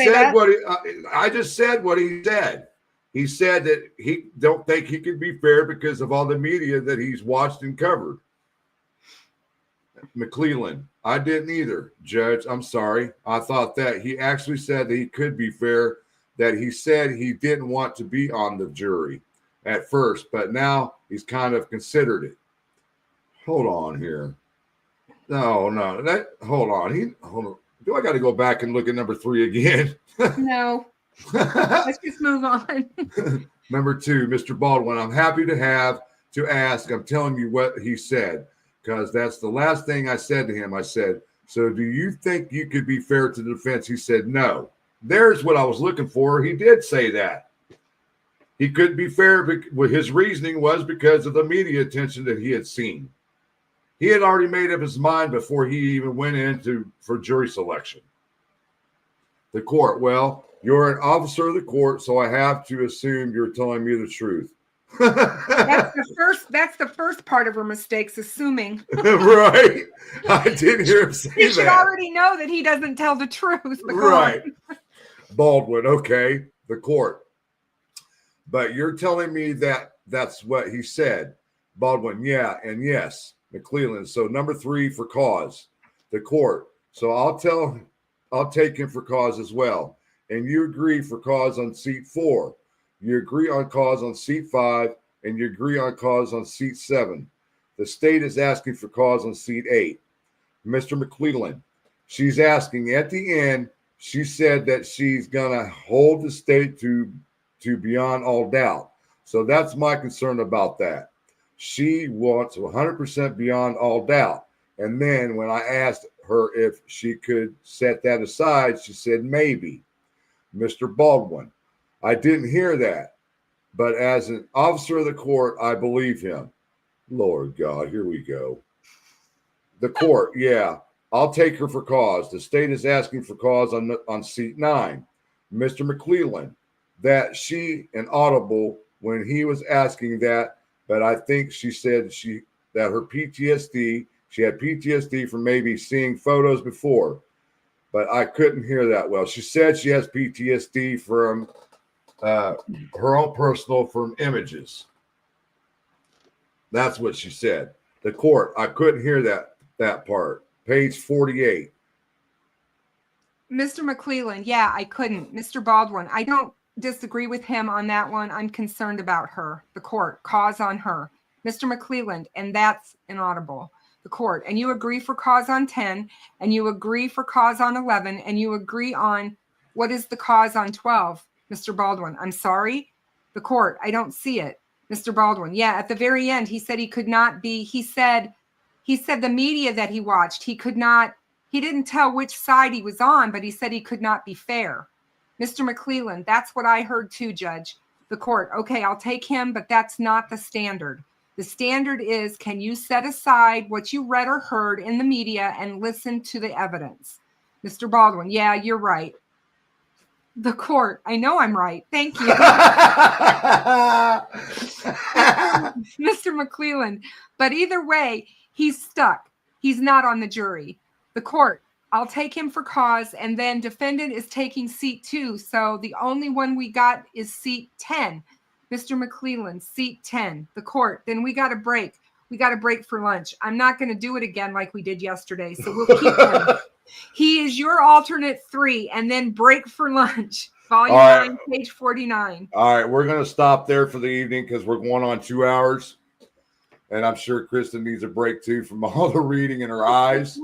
Speaker 1: said what he said. He said that he don't think he could be fair because of all the media that he's watched and covered. McClellan, I didn't either, Judge. I'm sorry. I thought that he actually said that he could be fair, that he said he didn't want to be on the jury at first, but now he's kind of considered it. Hold on here. No. Hold on. Do I got to go back and look at number 3 again?
Speaker 2: No. Let's just move on.
Speaker 1: Number 2, Mr. Baldwin, I'm happy to have to ask. I'm telling you what he said, because that's the last thing I said to him. I said, so do you think you could be fair to the defense? He said, no. There's what I was looking for. He did say that. He couldn't be fair. His reasoning was because of the media attention that he had seen. He had already made up his mind before he even went for jury selection. The court, well, you're an officer of the court, so I have to assume you're telling me the truth.
Speaker 2: That's the first part of her mistakes, assuming.
Speaker 1: Right. I didn't hear him say that.
Speaker 2: You should already know that he doesn't tell the truth.
Speaker 1: Right. Baldwin, okay. The court. But you're telling me that that's what he said. Baldwin, yeah, and yes. McClellan, so number 3 for cause. The court. So I'll take him for cause as well. And you agree for cause on seat 4. You agree on cause on seat 5, and you agree on cause on seat 7. The state is asking for cause on seat 8. Mr. McClellan, she's asking at the end, she said that she's going to hold the state to beyond all doubt. So that's my concern about that. She wants 100% beyond all doubt. And then when I asked her if she could set that aside, she said maybe. Mr. Baldwin, I didn't hear that. But as an officer of the court, I believe him. Lord God, here we go. The court, yeah, I'll take her for cause. The state is asking for cause on seat 9. Mr. McClellan, that she inaudible when he was asking that, but I think she said that her PTSD, she had PTSD from maybe seeing photos before, but I couldn't hear that well. She said she has PTSD from her own personal from images. That's what she said. The court, I couldn't hear that part. Page 48.
Speaker 2: Mr. McClellan, yeah, I couldn't. Mr. Baldwin, I don't disagree with him on that one. I'm concerned about her. The court, cause on her. Mr. McClellan, and that's inaudible. The court, and you agree for cause on 10, and you agree for cause on 11, and you agree on what is the cause on 12. Mr. Baldwin, I'm sorry. The court, I don't see it. Mr. Baldwin, yeah, at the very end, he said he could not be, he said the media that he watched, he didn't tell which side he was on, but he said he could not be fair. Mr. McClellan, that's what I heard too, Judge. The court, okay, I'll take him, but that's not the standard. The standard is, can you set aside what you read or heard in the media and listen to the evidence? Mr. Baldwin, yeah, you're right. The court, I know I'm right. Thank you. Mr. McClellan, but either way, he's stuck. He's not on the jury. The court, I'll take him for cause, and then defendant is taking seat 2. So the only one we got is seat 10. Mr. McClellan, seat 10. The court, then we got a break. We got a break for lunch. I'm not going to do it again like we did yesterday, so we'll keep him. He is your alternate 3, and then break for lunch. Volume 9, page 49.
Speaker 1: All right, we're going to stop there for the evening because we're going on 2 hours. And I'm sure Kristin needs a break too from all the reading in her eyes.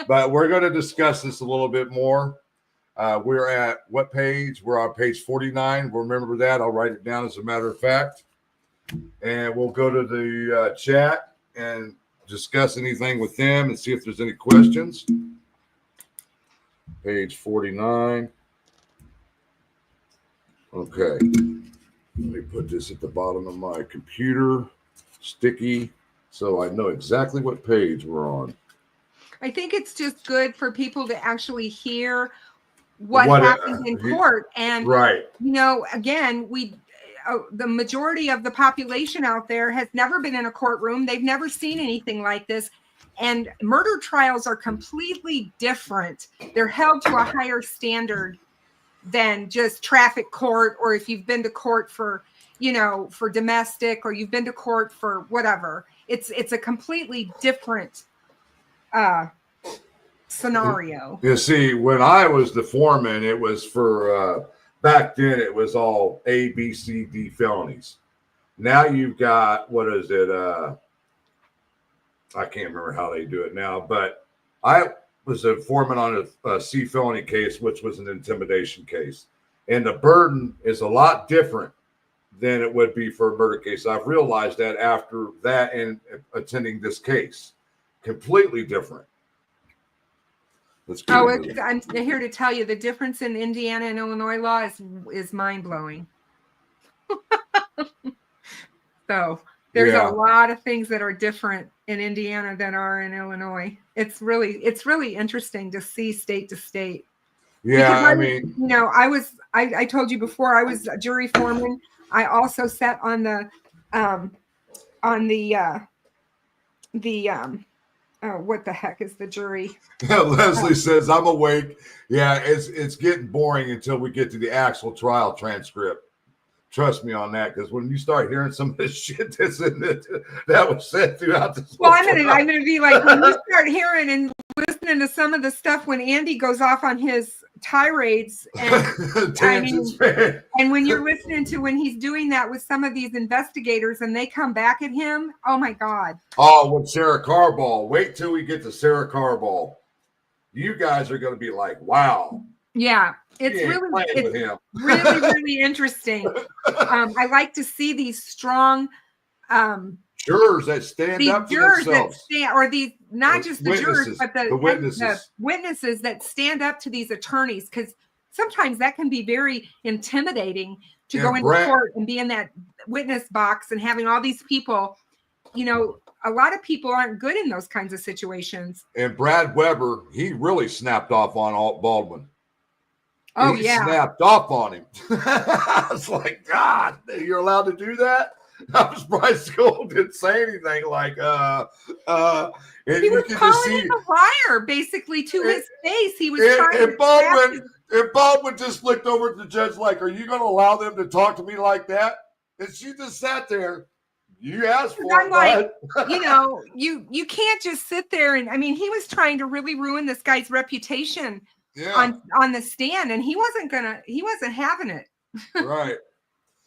Speaker 1: But we're going to discuss this a little bit more. We're at what page? We're on page 49. Remember that. I'll write it down as a matter of fact. And we'll go to the chat and discuss anything with them and see if there's any questions. page 49. Okay. Let me put this at the bottom of my computer, sticky, so I know exactly what page we're on.
Speaker 2: I think it's just good for people to actually hear what happens in court. And,
Speaker 1: right.
Speaker 2: You know, again, the majority of the population out there has never been in a courtroom. They've never seen anything like this. And murder trials are completely different. They're held to a higher standard than just traffic court, or if you've been to court for, you know, for domestic, or you've been to court for whatever. It's a completely different scenario.
Speaker 1: You see, when I was the foreman, it was for back then it was all A, B, C, D felonies. Now you've got, what is it? I can't remember how they do it now, but I was a foreman on a C felony case, which was an intimidation case. And the burden is a lot different than it would be for a murder case. I've realized that after that and attending this case. Completely different.
Speaker 2: I'm here to tell you the difference in Indiana and Illinois law is mind-blowing. So there's a lot of things that are different in Indiana than are in Illinois. It's really interesting to see state to state.
Speaker 1: Yeah,
Speaker 2: I mean, you know, I told you before, I was a jury foreman. I also sat on the what the heck is the jury?
Speaker 1: Leslie says, I'm awake. Yeah, it's getting boring until we get to the actual trial transcript. Trust me on that, because when you start hearing some of this shit that's in it, that was said throughout this.
Speaker 2: Well, I'm gonna be like, when you start hearing and listening to some of the stuff when Andy goes off on his tirades, and and when you're listening to when he's doing that with some of these investigators and they come back at him, oh my God.
Speaker 1: Oh, with Sarah Carball. Wait till we get to Sarah Carball. You guys are going to be like, wow.
Speaker 2: Yeah, it's really interesting. I like to see these strong
Speaker 1: jurors that stand up for themselves.
Speaker 2: Or these, not just the jurors, but the witnesses that stand up to these attorneys, because sometimes that can be very intimidating to go into court and be in that witness box and having all these people. You know, a lot of people aren't good in those kinds of situations.
Speaker 1: And Brad Weber, he really snapped off on Baldwin.
Speaker 2: Oh,
Speaker 1: he snapped off on him. I was like, God, you're allowed to do that? I'm surprised School didn't say anything like,
Speaker 2: he was calling him a liar, basically, to his face. He was trying
Speaker 1: and Baldwin just looked over at the judge like, are you going to allow them to talk to me like that? And she just sat there. You asked for it,
Speaker 2: like, you know, you can't just sit there and, I mean, he was trying to really ruin this guy's reputation on the stand, and he wasn't having it.
Speaker 1: Right.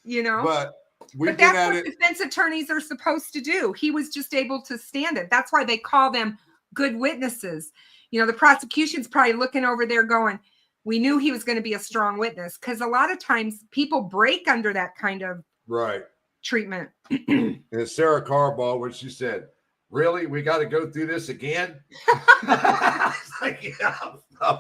Speaker 2: You know,
Speaker 1: but
Speaker 2: that's what defense attorneys are supposed to do. He was just able to stand it. That's why they call them good witnesses. You know, the prosecution's probably looking over there going, we knew he was going to be a strong witness, because a lot of times people break under that kind of treatment.
Speaker 1: And Sarah Carball, when she said, really, we got to go through this again? Like,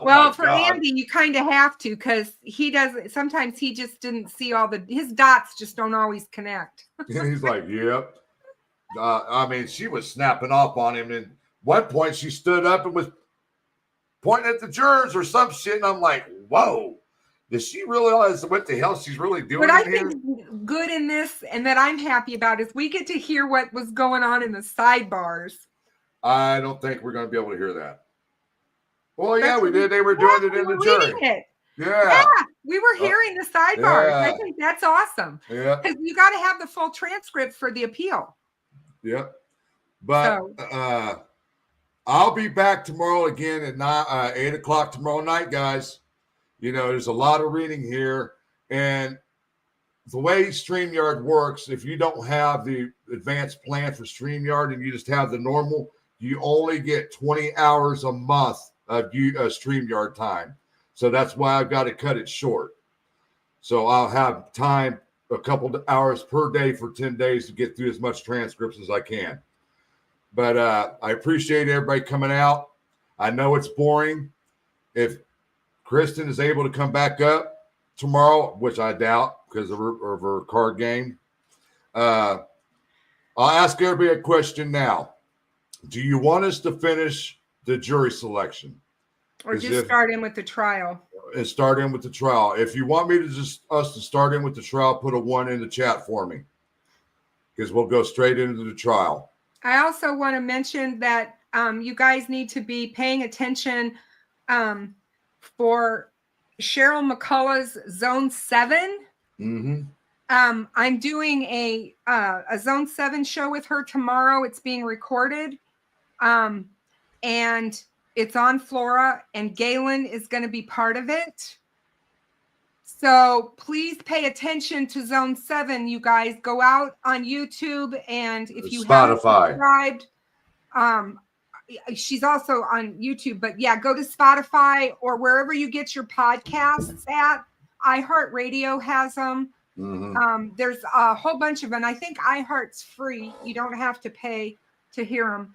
Speaker 2: well, for God. Andy, you kind of have to, because he doesn't. Sometimes he just didn't see his dots just don't always connect.
Speaker 1: And he's like, yep. I mean, she was snapping off on him. And at one point, she stood up and was pointing at the jurors or some shit. And I'm like, whoa. Does she realize what the hell she's really doing?
Speaker 2: What I think good in this, and that I'm happy about, is we get to hear what was going on in the sidebars.
Speaker 1: I don't think we're going to be able to hear that. Well, yeah, we did. They were doing it in the jury. Yeah,
Speaker 2: we were hearing the sidebars. I think that's awesome.
Speaker 1: Yeah,
Speaker 2: because you got to have the full transcript for the appeal.
Speaker 1: Yep. But I'll be back tomorrow again at 8 o'clock tomorrow night, guys. You know, there's a lot of reading here. And the way StreamYard works, if you don't have the advanced plan for StreamYard and you just have the normal, you only get 20 hours a month of StreamYard time. So that's why I've got to cut it short. So I'll have time, a couple of hours per day for 10 days to get through as much transcripts as I can. But I appreciate everybody coming out. I know it's boring. If Kristin is able to come back up tomorrow, which I doubt because of her card game. I'll ask everybody a question now. Do you want us to finish the jury selection?
Speaker 2: Or just start in with the trial?
Speaker 1: And start in with the trial. If you want me to us to start in with the trial, put a 1 in the chat for me. Because we'll go straight into the trial.
Speaker 2: I also want to mention that you guys need to be paying attention for Cheryl McCullough's Zone 7.
Speaker 1: Mm-hmm.
Speaker 2: I'm doing a Zone 7 show with her tomorrow. It's being recorded. And it's on Flora, and Galen is going to be part of it. So please pay attention to Zone 7, you guys. Go out on YouTube, and if you haven't subscribed, she's also on YouTube. But yeah, go to Spotify or wherever you get your podcasts at. iHeartRadio has them.
Speaker 1: Mm-hmm.
Speaker 2: There's a whole bunch of them. I think iHeart's free. You don't have to pay to hear them.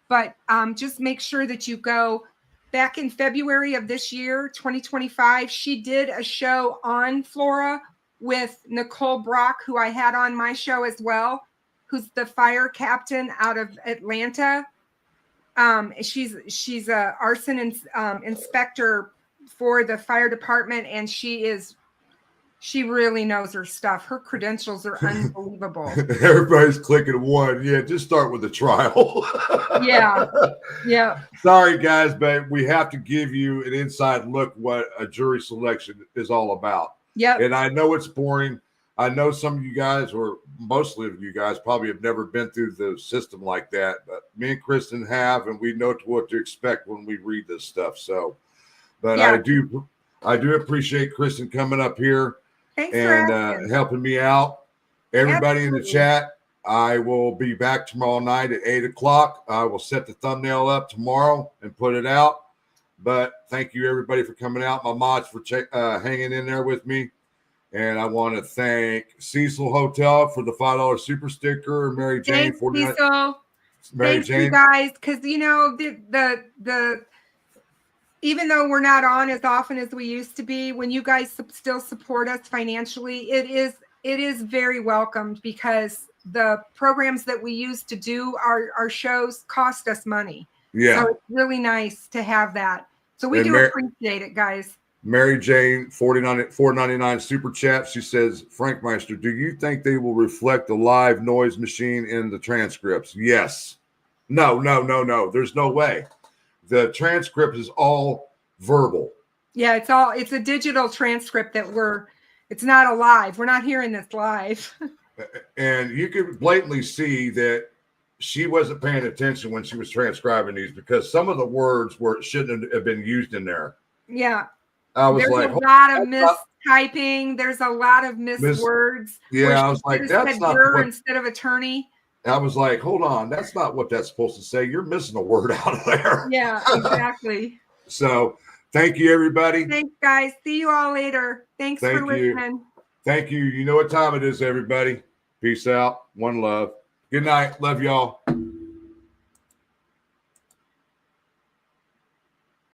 Speaker 2: But just make sure that you go. Back in February of this year, 2025, she did a show on Flora with Nicole Brock, who I had on my show as well, who's the fire captain out of Atlanta. She's a arson inspector for the fire department, and she really knows her stuff. Her credentials are unbelievable.
Speaker 1: Everybody's clicking 1. Yeah, just start with the trial.
Speaker 2: Yeah.
Speaker 1: Sorry, guys, but we have to give you an inside look what a jury selection is all about.
Speaker 2: Yeah.
Speaker 1: And I know it's boring. I know some of you guys, or mostly of you guys, probably have never been through the system like that. But me and Kristin have, and we know what to expect when we read this stuff. So, but yeah. I do appreciate Kristin coming up here.
Speaker 2: Thanks
Speaker 1: and helping me out. Everybody in the chat, I will be back tomorrow night at 8 o'clock. I will set the thumbnail up tomorrow and put it out. But thank you, everybody, for coming out. My mods for hanging in there with me. And I want to thank Cecil Hotel for the $5 super sticker. Mary Jane,
Speaker 2: Thanks, Cecil. Thanks, you guys, because you know the even though we're not on as often as we used to be, when you guys still support us financially, it is very welcomed, because the programs that we use to do our shows cost us money.
Speaker 1: Yeah.
Speaker 2: So it's really nice to have that. So we do appreciate it, guys.
Speaker 1: Mary Jane, $4.99 super chat. She says, Franmeister, do you think they will reflect the live noise machine in the transcripts? Yes. No. There's no way. The transcript is all verbal.
Speaker 2: Yeah, it's a digital transcript it's not a live. We're not hearing this live.
Speaker 1: And you can blatantly see that she wasn't paying attention when she was transcribing these, because some of the words shouldn't have been used in there.
Speaker 2: Yeah.
Speaker 1: There's
Speaker 2: a lot of mistyping. There's a lot of words.
Speaker 1: Yeah, I was like, that's not
Speaker 2: juror instead of attorney.
Speaker 1: I was like, hold on, that's not what that's supposed to say. You're missing a word out of there.
Speaker 2: Yeah, exactly.
Speaker 1: So thank you, everybody.
Speaker 2: Thanks, guys. See you all later. Thanks for listening.
Speaker 1: Thank you. You know what time it is, everybody. Peace out. One love. Good night. Love y'all.